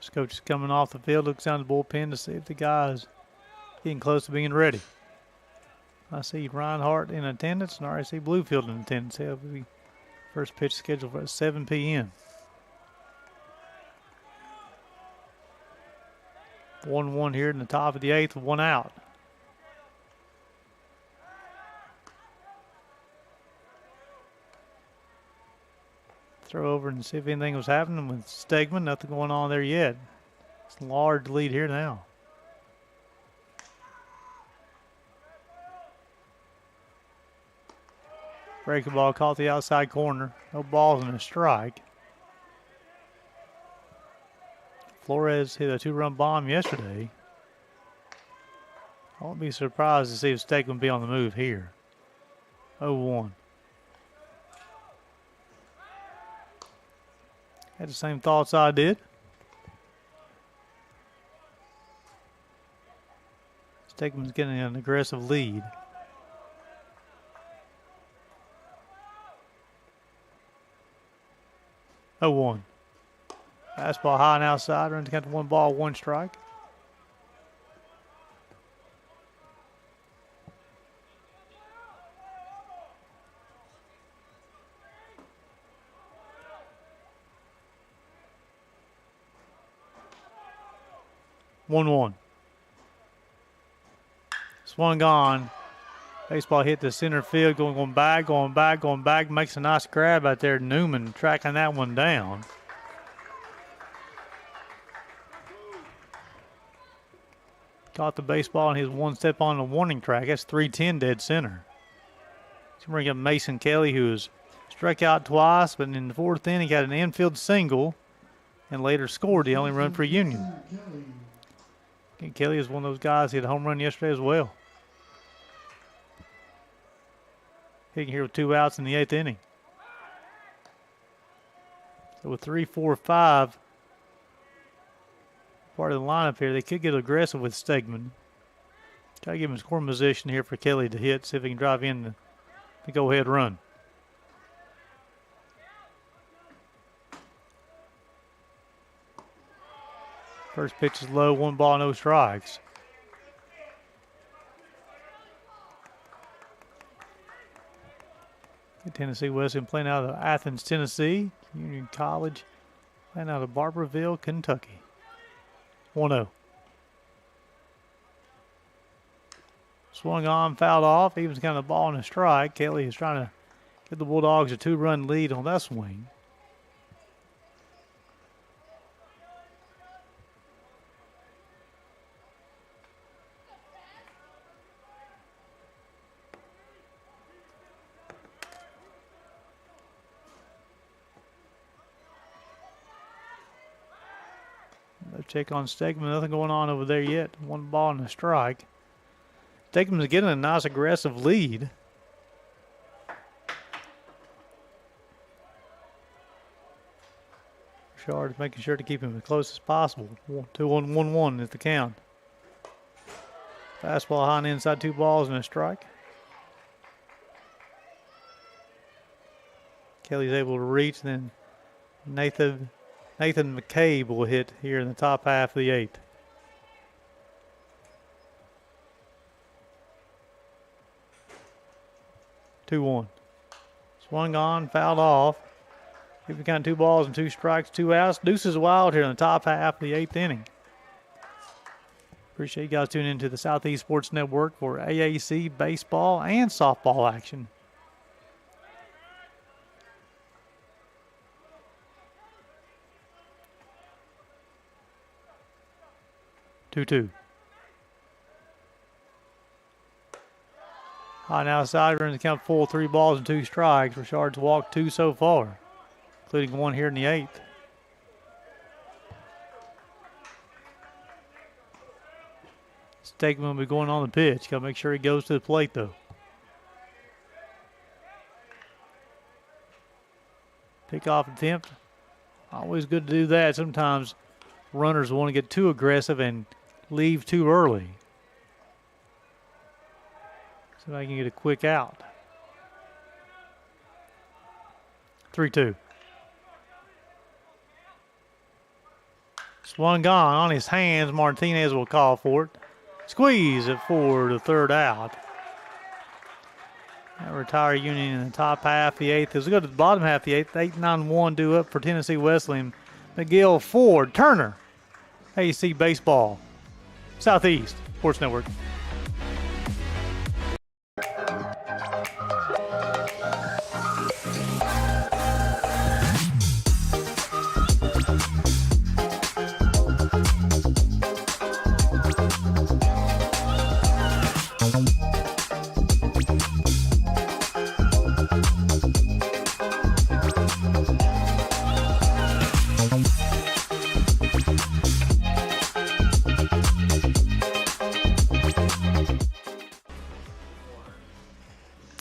Coach is coming off the field, looks down the bullpen to see if the guy is getting close to being ready. I see Reinhardt in attendance, and I already see Bluefield in attendance. He'll be first pitch scheduled for 7 p.m. 1-1 here in the top of the 8th, 1 out. Throw over and see if anything was happening with Stegman. Nothing going on there yet. It's a large lead here now. Breaking ball caught the outside corner. No balls and a strike. Flores hit a 2-run bomb yesterday. I won't be surprised to see if Stegman be on the move here. 0-1. Had the same thoughts I did. Stegman's getting an aggressive lead. Oh, 1. Fastball high and outside. Runs count to 1 ball, 1 strike. One. Swung on. Baseball hit the center field, going back. Makes a nice grab out there. Newman tracking that one down. Caught the baseball and his 1 step on the warning track. That's 3-10 dead center. Let's bring up Mason Kelly, who has struck out twice, but in the 4th inning, he got an infield single and later scored the only run for Union. And Kelly is one of those guys who hit a home run yesterday as well. Hitting here with 2 outs in the 8th inning. So with 3, 4, 5 part of the lineup here, they could get aggressive with Stegman. Try to give him scoring position here for Kelly to hit, see if he can drive in the go-ahead run. First pitch is low, 1 ball, no strikes. Tennessee Wesleyan playing out of Athens, Tennessee. Union College playing out of Barberville, Kentucky. 1-0. Swung on, fouled off. Evens kind of the ball and a strike. Kelly is trying to give the Bulldogs a 2-run lead on that swing. Check on Stegman. Nothing going on over there yet. 1 ball and a strike. Stegman's getting a nice aggressive lead. Shard is making sure to keep him as close as possible. 2-1-1-1 is the count. Fastball high and inside, 2 balls and a strike. Kelly's able to reach, then Nathan McCabe will hit here in the top half of the 8th. Two-1. Swung on, fouled off. We've got 2 balls and 2 strikes, 2 outs. Deuces wild here in the top half of the 8th inning. Appreciate you guys tuning into the Southeast Sports Network for AAC baseball and softball action. Two. High and outside, runs the count full, 3 balls and 2 strikes. Richard's walked 2 so far, including 1 here in the 8th. Stegman will be going on the pitch. Got to make sure he goes to the plate, though. Pick-off attempt. Always good to do that. Sometimes runners want to get too aggressive and leave too early, so I can get a quick out. 3-2. Swung gone on his hands. Martinez will call for it. Squeeze it for the third out. That retire Union in the top half of the eighth. As we go to the bottom half of the eighth, 8-9-1 due up for Tennessee Wesleyan. McGill, Ford, Turner. AC Baseball. Southeast Sports Network.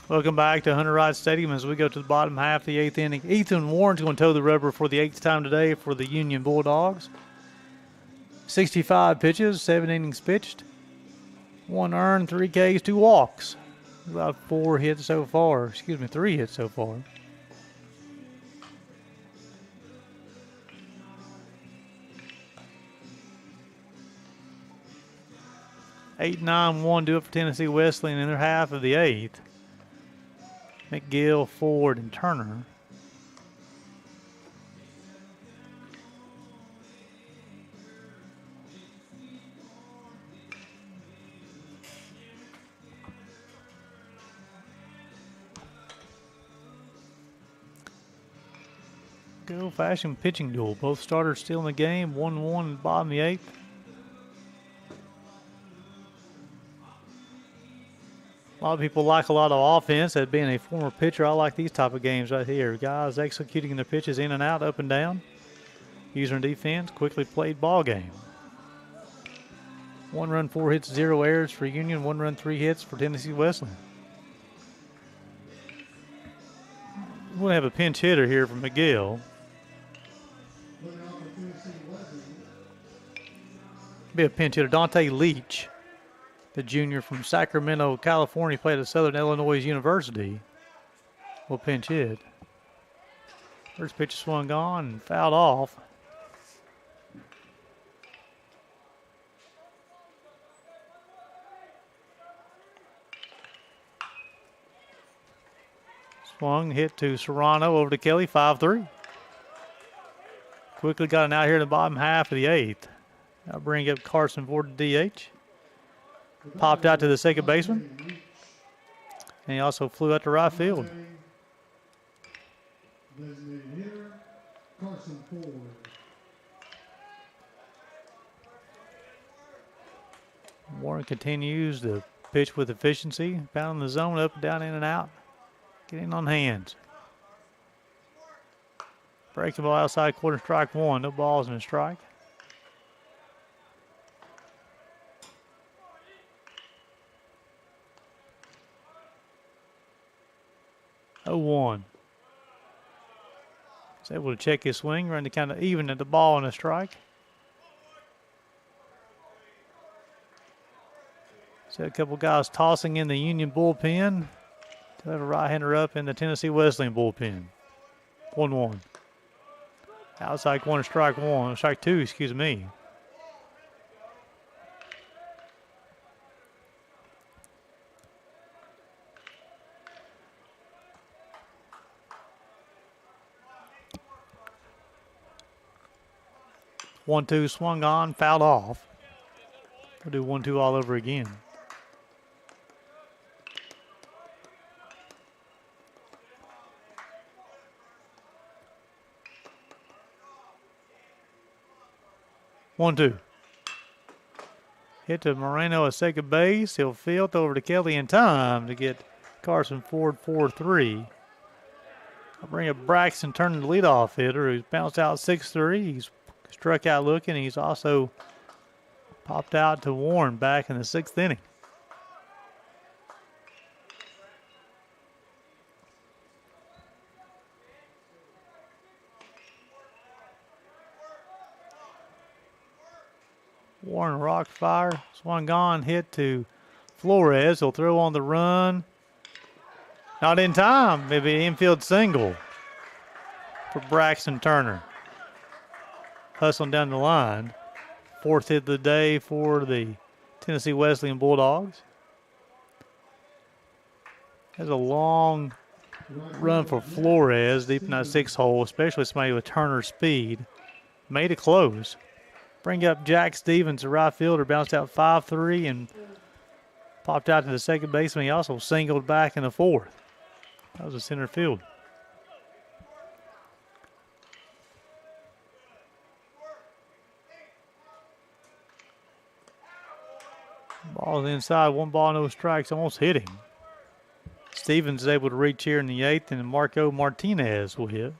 Welcome back to Hunter Rod Stadium as we go to the bottom half of the eighth inning. Ethan Warren's going to toe the rubber for the eighth time today for the Union Bulldogs. 65 pitches, 7 innings pitched. 1 earned, 3 Ks, 2 walks. About 3 hits so far. 8-9-1 due up for Tennessee Wesleyan in their half of the eighth. McGill, Ford, and Turner. Good old-fashioned pitching duel. Both starters still in the game. 1-1 in the bottom of the eighth. A lot of people like a lot of offense. As being a former pitcher, I like these type of games right here. Guys executing their pitches in and out, up and down. User and defense, quickly played ball game. 1 run, 4 hits, 0 errors for Union. 1 run, 3 hits for Tennessee Wesleyan. We're going to have a pinch hitter here from McGill. Be a pinch hitter, Dante Leach. The junior from Sacramento, California, played at Southern Illinois University. Will pinch hit. First pitch swung on and fouled off. Swung, hit to Serrano, over to Kelly, 5-3. Quickly got an out here in the bottom half of the eighth. I'll bring up Carson Ford to DH. Popped out to the second baseman. And he also flew out to right field. Warren continues to pitch with efficiency. Pounding the zone up and down, in and out. Getting on hands. Breaking ball outside quarter, strike 1. No balls and a strike. One. He's able to check his swing, run to kind of even at the ball and a strike. So a couple guys tossing in the Union bullpen. To have a right-hander up in the Tennessee Wesleyan bullpen. 1-1. Outside corner, strike 1. Strike 2, excuse me. One-two swung on, fouled off. We'll do 1-2 all over again. One-two. Hit to Moreno at second base. He'll field over to Kelly in time to get Carson Ford 4-3. I'll bring up Braxton Turner, the leadoff hitter, who's bounced out 6-3. He's struck out looking. He's also popped out to Warren back in the 6th inning. Warren rock fire, swung on, hit to Flores. He'll throw on the run. Not in time. Maybe an infield single for Braxton Turner. hustling down the line. 4th hit of the day for the Tennessee Wesleyan Bulldogs. There's a long run for Flores deep in that 6th hole, especially somebody with Turner's speed. Made it close. Bring up Jack Stevens, the right fielder, bounced out 5-3 and popped out to the second baseman. He also singled back in the 4th. That was a center field. Ball's inside, 1 ball, no strikes, almost hit him. Stevens is able to reach here in the 8th, and Marco Martinez will hit.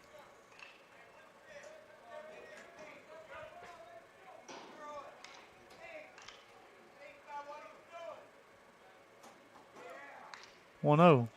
One 0.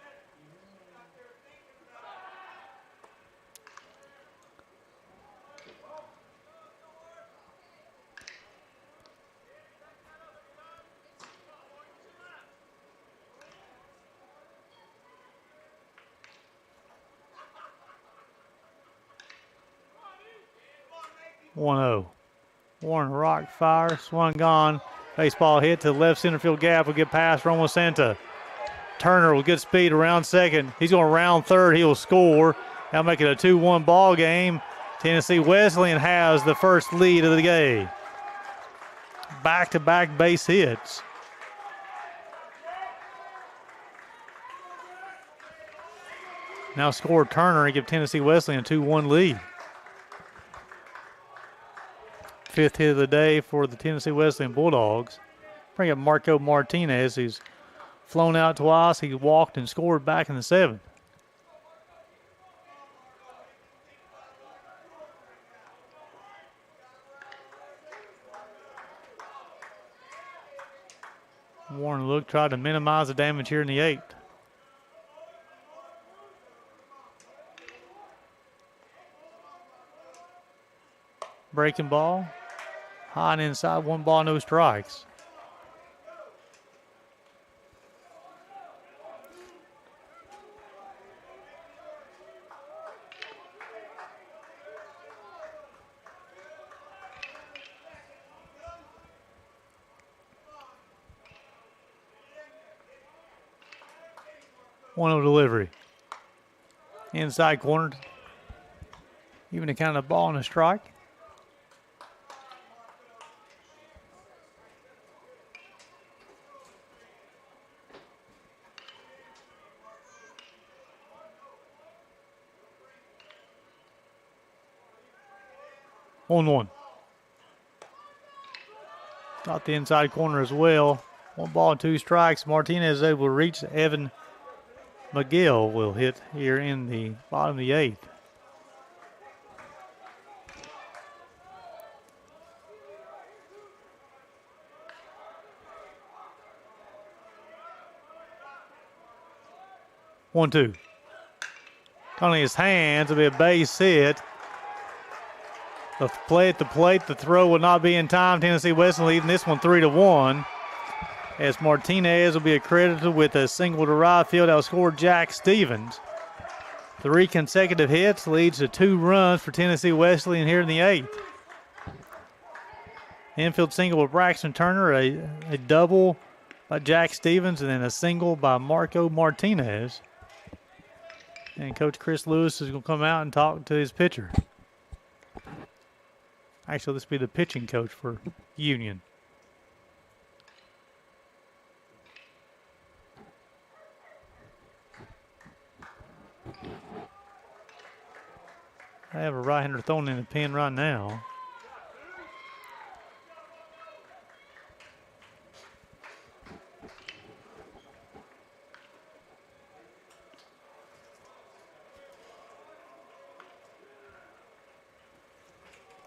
Warren Rock fire, swung gone. Baseball hit to the left center field gap. Will get past Romo Santa. Turner with good speed around second. He's going to round third. He'll score. Now make it a 2-1 ball game. Tennessee Wesleyan has the first lead of the game. Back-to-back base hits. Now score Turner and give Tennessee Wesleyan a 2-1 lead. 5th hit of the day for the Tennessee Wesleyan Bulldogs. Bring up Marco Martinez, who's flown out twice. He walked and scored back in the 7th. Warren tried to minimize the damage here in the 8th. Breaking ball. High and inside, 1 ball, no strikes. One delivery. Inside corner. Even a kind of ball and a strike. On 1. Got the inside corner as well. 1 ball, 2 strikes. Martinez is able to reach. Evan McGill will hit here in the bottom of the 8th. One, 2. Only his hands will be a base hit. The play at the plate, the throw will not be in time. Tennessee Wesleyan leading this one 3-1. As Martinez will be accredited with a single to right field. That'll score Jack Stevens. 3 consecutive hits leads to 2 runs for Tennessee Wesleyan here in the 8th. Infield single with Braxton Turner, a double by Jack Stevens, and then a single by Marco Martinez. And Coach Chris Lewis is going to come out and talk to his pitcher. Actually, this will be the pitching coach for Union. I have a right-hander throwing in the pen right now.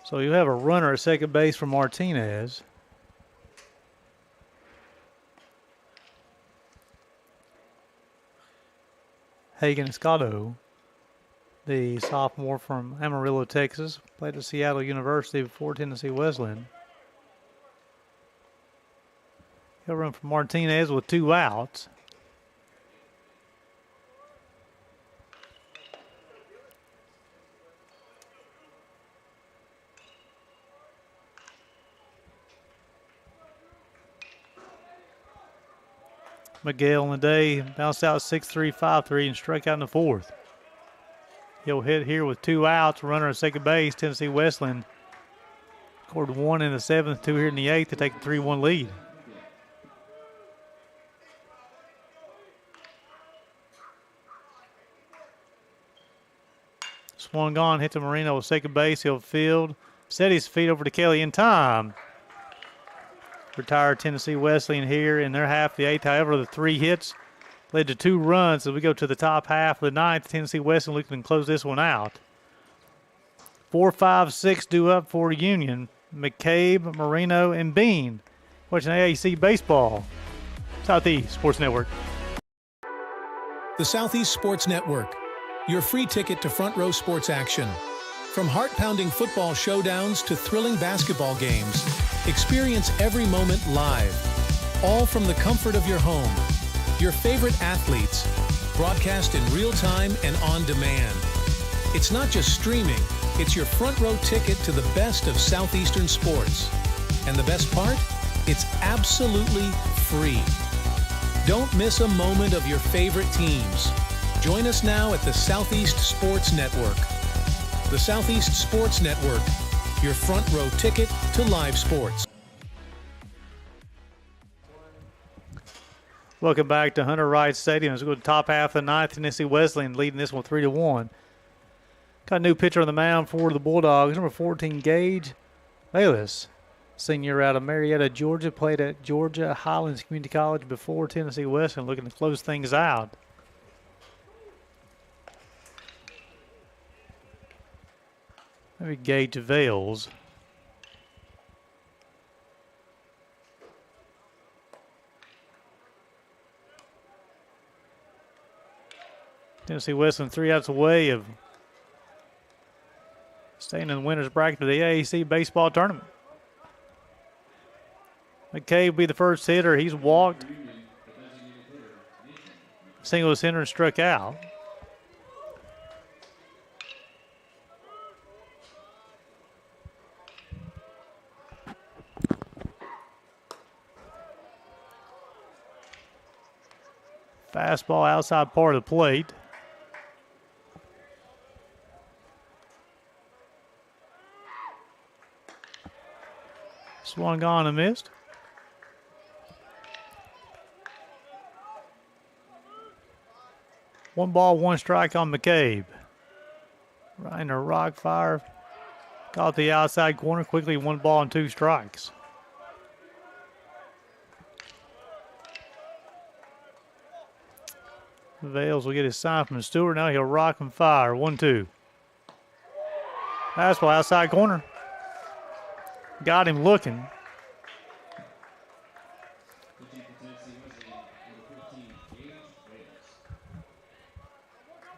So you have a runner at second base for Martinez. Hagen Escado, the sophomore from Amarillo, Texas, played at Seattle University before Tennessee Wesleyan. He'll run for Martinez with 2 outs. Miguel on the day bounced out 6-3, 5-3, and struck out in the fourth. He'll hit here with 2 outs, runner at second base. Tennessee Wesleyan scored 1 in the 7th, 2 here in the 8th to take a 3-1 lead. Swung on, hit to Marino at second base. He'll field, set his feet over to Kelly in time. Retired Tennessee Wesleyan here in their half of the 8th. However, the 3 hits led to 2 runs as we go to the top half of the 9th. Tennessee Wesleyan looking to close this one out. 4, 5, 6 due up for Union. McCabe, Marino, and Bean. Watching AAC baseball. Southeast Sports Network. The Southeast Sports Network, your free ticket to front row sports action. From heart-pounding football showdowns to thrilling basketball games, experience every moment live, all from the comfort of your home. Your favorite athletes, broadcast in real time and on demand. It's not just streaming, it's your front row ticket to the best of Southeastern sports. And the best part? It's absolutely free. Don't miss a moment of your favorite teams. Join us now at the Southeast Sports Network. The Southeast Sports Network, your front row ticket to live sports. Welcome back to Hunter Wright Stadium. As we go to the top half of the 9th, Tennessee Wesleyan leading this one 3-1. Got a new pitcher on the mound for the Bulldogs, number 14, Gage Bayless. Senior out of Marietta, Georgia, played at Georgia Highlands Community College before Tennessee Wesleyan, looking to close things out. Maybe Gage Vales. Tennessee Wesleyan 3 outs away of staying in the winner's bracket of the AAC baseball tournament. McCabe will be the first hitter. He's walked, single to center, and struck out. Fastball outside part of the plate. Swung on and missed. One ball, one strike on McCabe. Reiner Rockfire caught the outside corner quickly, 1 ball and 2 strikes. Vales will get his sign from Stewart. Now he'll rock and fire. 1-2. Fastball outside corner. Got him looking.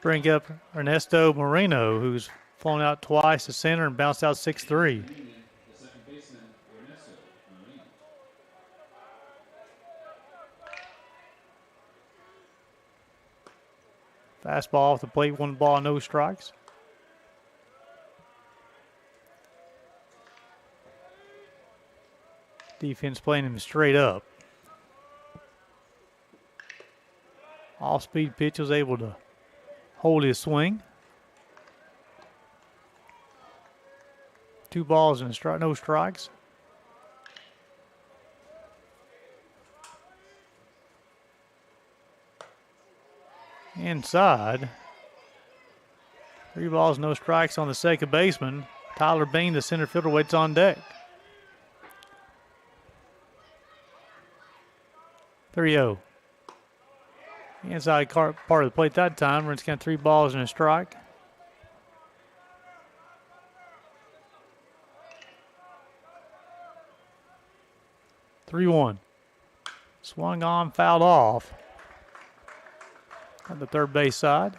Bring up Ernesto Moreno, who's flown out twice to center and bounced out 6-3. Fastball off the plate, 1 ball, no strikes. Defense playing him straight up. Off-speed pitch was able to hold his swing. 2 balls and no strikes. Inside. 3 balls, no strikes on the second baseman. Tyler Bean, the center fielder, waits on deck. 3-0. Inside part of the plate that time. It's got 3 balls and a strike. Swung on, fouled off. On the third base side.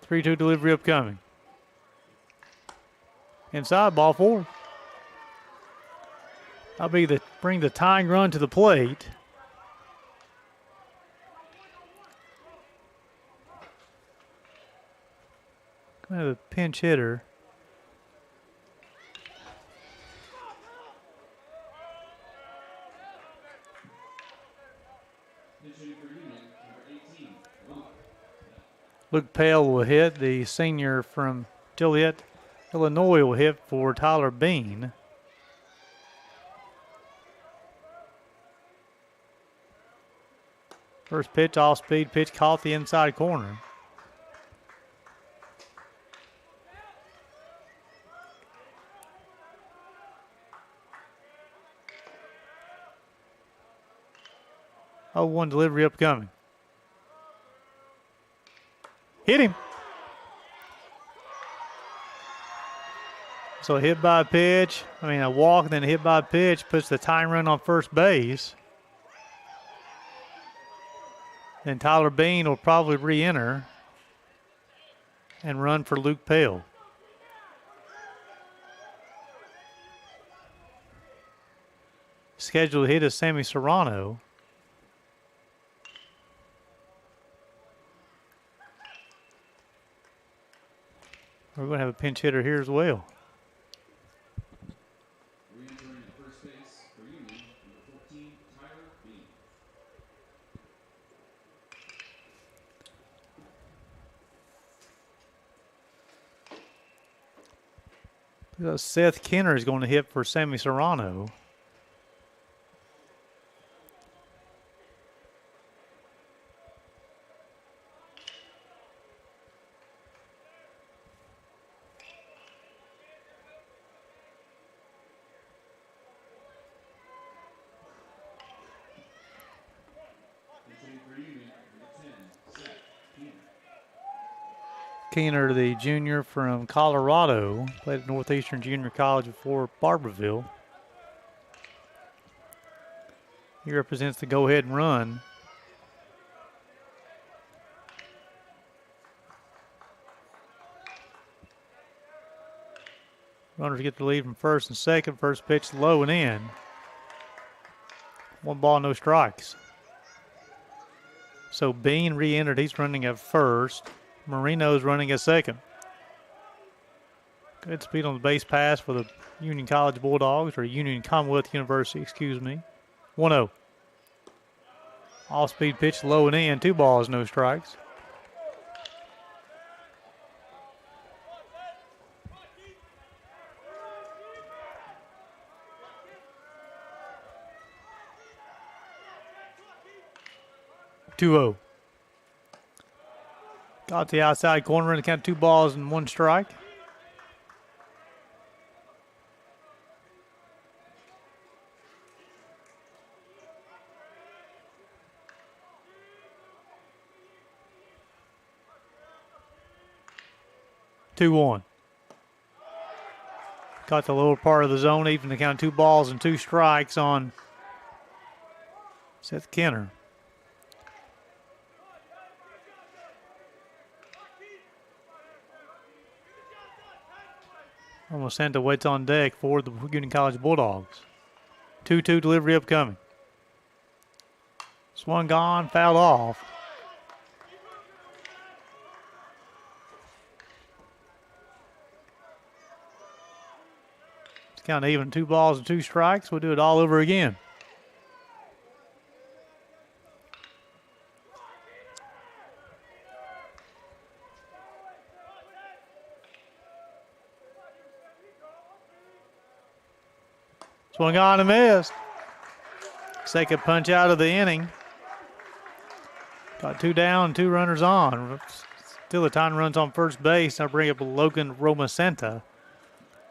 Three-two delivery upcoming. Inside, ball 4. That'll be bring the tying run to the plate. Kind of a pinch hitter. Luke Pale will hit. The senior from Joliet, Illinois, will hit for Tyler Bean. First pitch, off-speed pitch, caught the inside corner. Oh, 1 delivery upcoming. Hit him. So a hit by pitch, a walk, then a hit by pitch puts the tying run on first base. Then Tyler Bean will probably re-enter and run for Luke Pale. Scheduled hit is Sammy Serrano. We're going to have a pinch hitter here as well. Re-entering at first base for Union, number 14, Tyler Bean. Seth Kenner is going to hit for Sammy Serrano. Keener, the junior from Colorado, played at Northeastern Junior College before Barberville. He represents the go-ahead and run. Runners get the lead from first and second. First pitch low and in. 1 ball, no strikes. So Bean re-entered. He's running at first. Marino's running at second. Good speed on the base pass for the Union College Bulldogs, or Union Commonwealth University, excuse me. 1-0. Off-speed pitch, low and in. 2 balls, no strikes. Two-0. Got the outside corner and count 2 balls and 1 strike. Two one. Got the lower part of the zone, even to count 2 balls and 2 strikes on Seth Kenner. Almost Santa waits on deck for the Union College Bulldogs. 2-2 delivery upcoming. Swung on, fouled off. It's count even, 2 balls and 2 strikes. We'll do it all over again. Swung on and missed. Second punch out of the inning. Got 2 down, 2 runners on. Still the time runs on first base. Now bring up Logan Romacenta.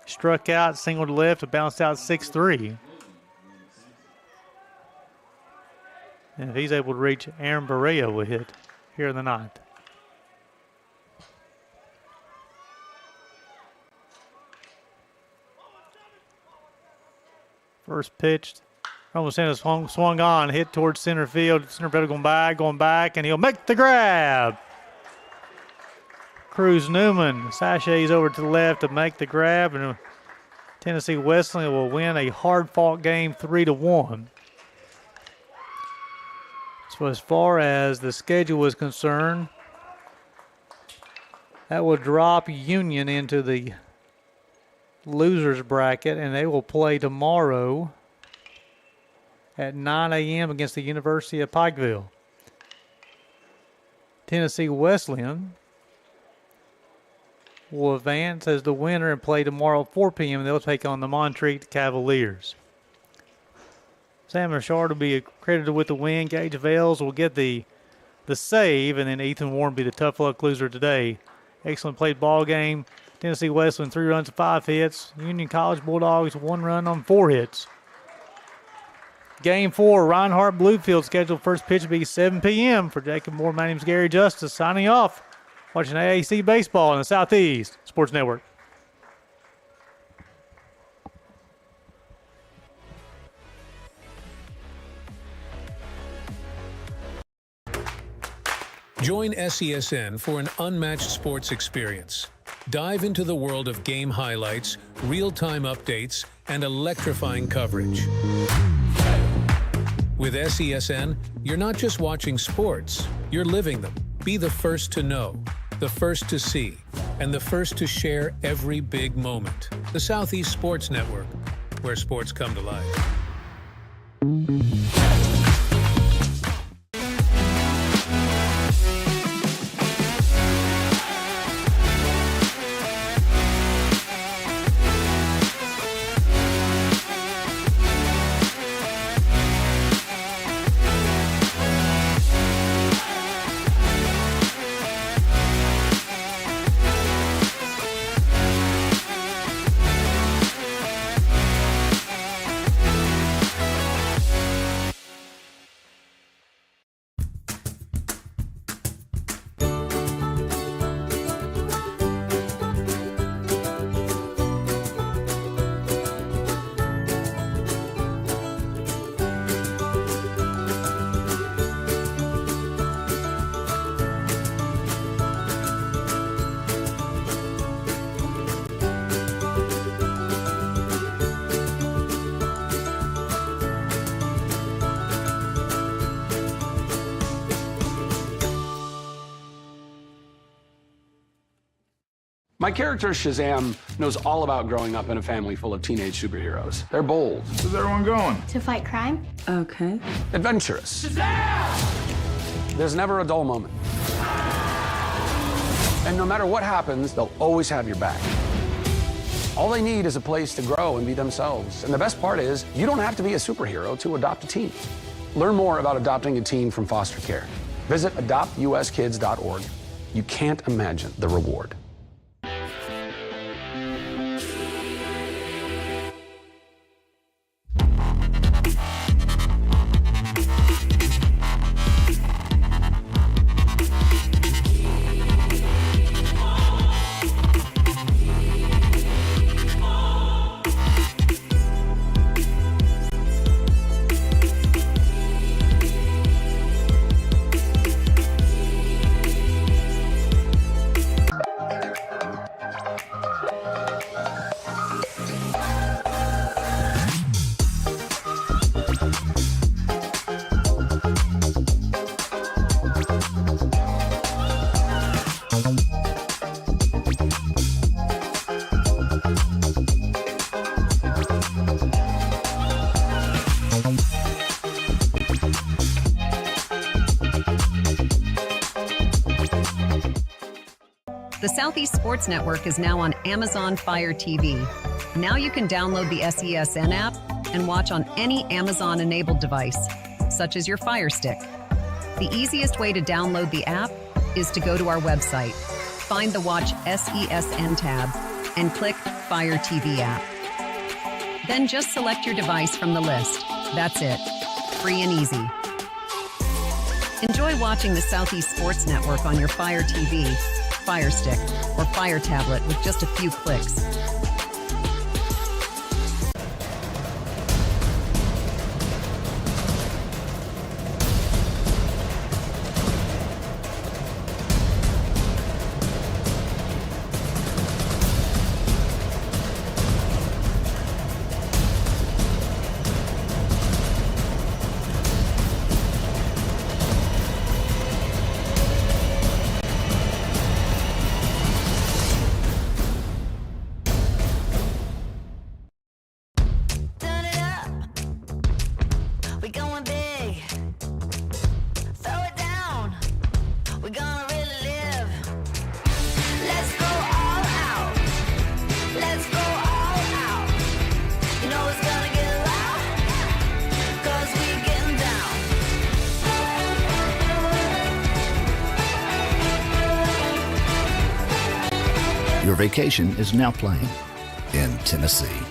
Struck out, single to left, bounced out 6-3. And if he's able to reach, Aaron Barea will hit here in the 9th. First pitch, Romacenta swung on, hit towards center field. Center field going back, and he'll make the grab. Cruz Newman sachets over to the left to make the grab, and Tennessee Wesleyan will win a hard-fought game 3-1. So as far as the schedule is concerned, That will drop Union into the losers bracket, and they will play tomorrow at 9 a.m. against the University of Pikeville. Tennessee Wesleyan will advance as the winner and play tomorrow at 4 p.m. They'll take on the Montreat Cavaliers. Sam Richard will be credited with the win. Gage Vales will get the save, and then Ethan Warren will be the tough luck loser today. Excellent played ball game. Tennessee Wesleyan 3 runs, 5 hits. Union College Bulldogs 1 run on 4 hits. Game 4, Reinhardt Bluefield scheduled first pitch to be 7 p.m. For Jacob Moore, my name's Gary Justice signing off. Watching AAC baseball in the Southeast Sports Network. Join SESN for an unmatched sports experience. Dive into the world of game highlights, real-time updates, and electrifying coverage. With SESN, you're not just watching sports, you're living them. Be the first to know, the first to see, and the first to share every big moment. The Southeast Sports Network, where sports come to life. My character, Shazam, knows all about growing up in a family full of teenage superheroes. They're bold. Where's everyone going? To fight crime? Okay. Adventurous. Shazam! There's never a dull moment. And no matter what happens, they'll always have your back. All they need is a place to grow and be themselves. And the best part is, you don't have to be a superhero to adopt a teen. Learn more about adopting a teen from foster care. Visit adoptuskids.org. You can't imagine the reward. The Southeast Sports Network is now on Amazon Fire TV. Now you can download the SESN app and watch on any Amazon-enabled device, such as your Fire Stick. The easiest way to download the app is to go to our website, find the Watch SESN tab, and click Fire TV app. Then just select your device from the list. That's it. Free and easy. Enjoy watching the Southeast Sports Network on your Fire TV, Fire Stick, or Fire Tablet with just a few clicks. going big. Throw it down. We're gonna really live. Let's go all out. Let's go all out. You know it's gonna get loud. 'Cause we're getting down. Your vacation is now playing in Tennessee.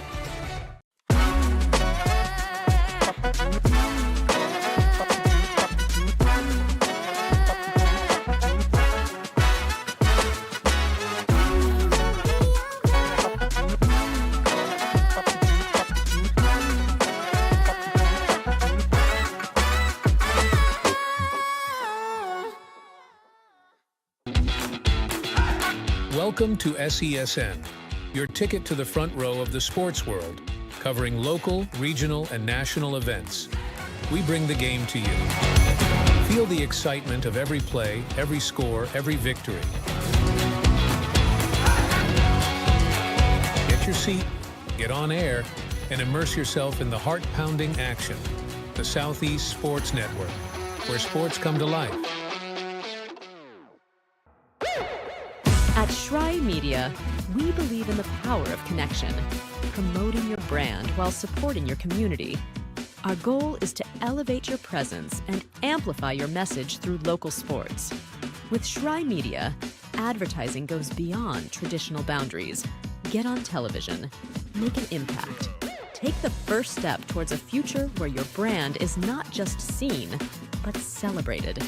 Welcome to SESN, your ticket to the front row of the sports world, covering local, regional, and national events. We bring the game to you. Feel the excitement of every play, every score, every victory. Get your seat, get on air, and immerse yourself in the heart-pounding action. The Southeast Sports Network, where sports come to life. At Shry Media, we believe in the power of connection, promoting your brand while supporting your community. Our goal is to elevate your presence and amplify your message through local sports. With Shry Media, advertising goes beyond traditional boundaries. Get on television, make an impact. Take the first step towards a future where your brand is not just seen, but celebrated.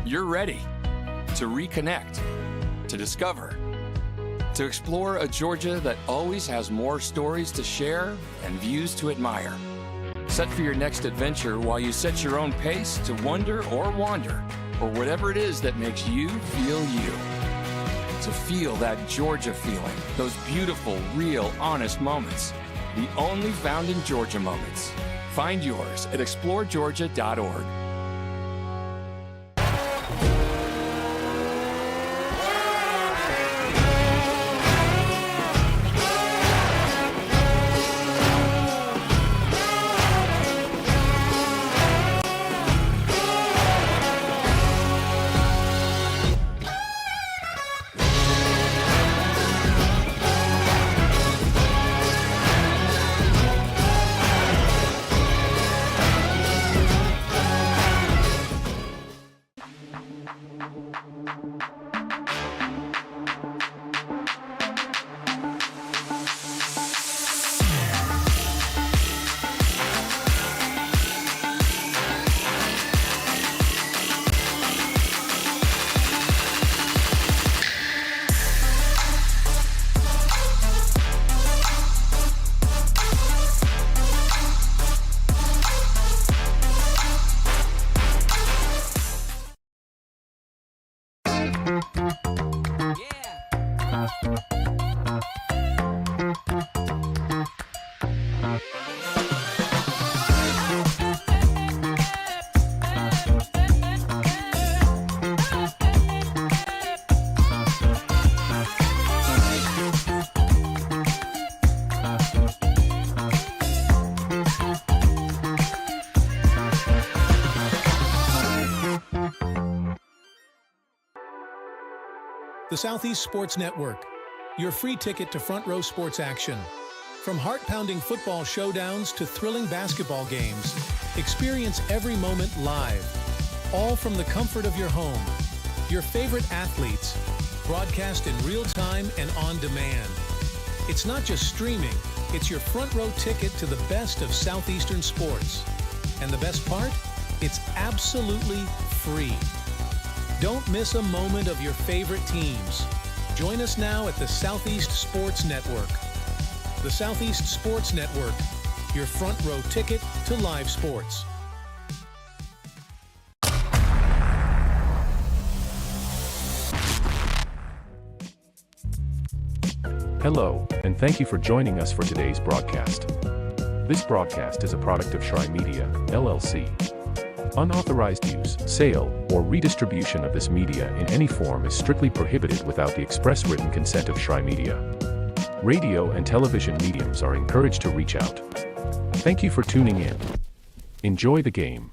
You're ready to reconnect, to discover, to explore a Georgia that always has more stories to share and views to admire. Set for your next adventure while you set your own pace to wonder or wander, or whatever it is that makes you feel you. To feel that Georgia feeling, those beautiful, real, honest moments. The only found in Georgia moments. Find yours at exploregeorgia.org. The Southeast Sports Network, your free ticket to front row sports action. From heart-pounding football showdowns to thrilling basketball games, experience every moment live, all from the comfort of your home. Your favorite athletes, broadcast in real time and on demand. It's not just streaming, it's your front row ticket to the best of Southeastern sports. And the best part? It's absolutely free. Don't miss a moment of your favorite teams. Join us now at the Southeast Sports Network. The Southeast Sports Network, your front row ticket to live sports. Hello, and thank you for joining us for today's broadcast. This broadcast is a product of Shry Media, LLC. Unauthorized use, sale, or redistribution of this media in any form is strictly prohibited without the express written consent of Shry Media. Radio and television mediums are encouraged to reach out. Thank you for tuning in. Enjoy the game.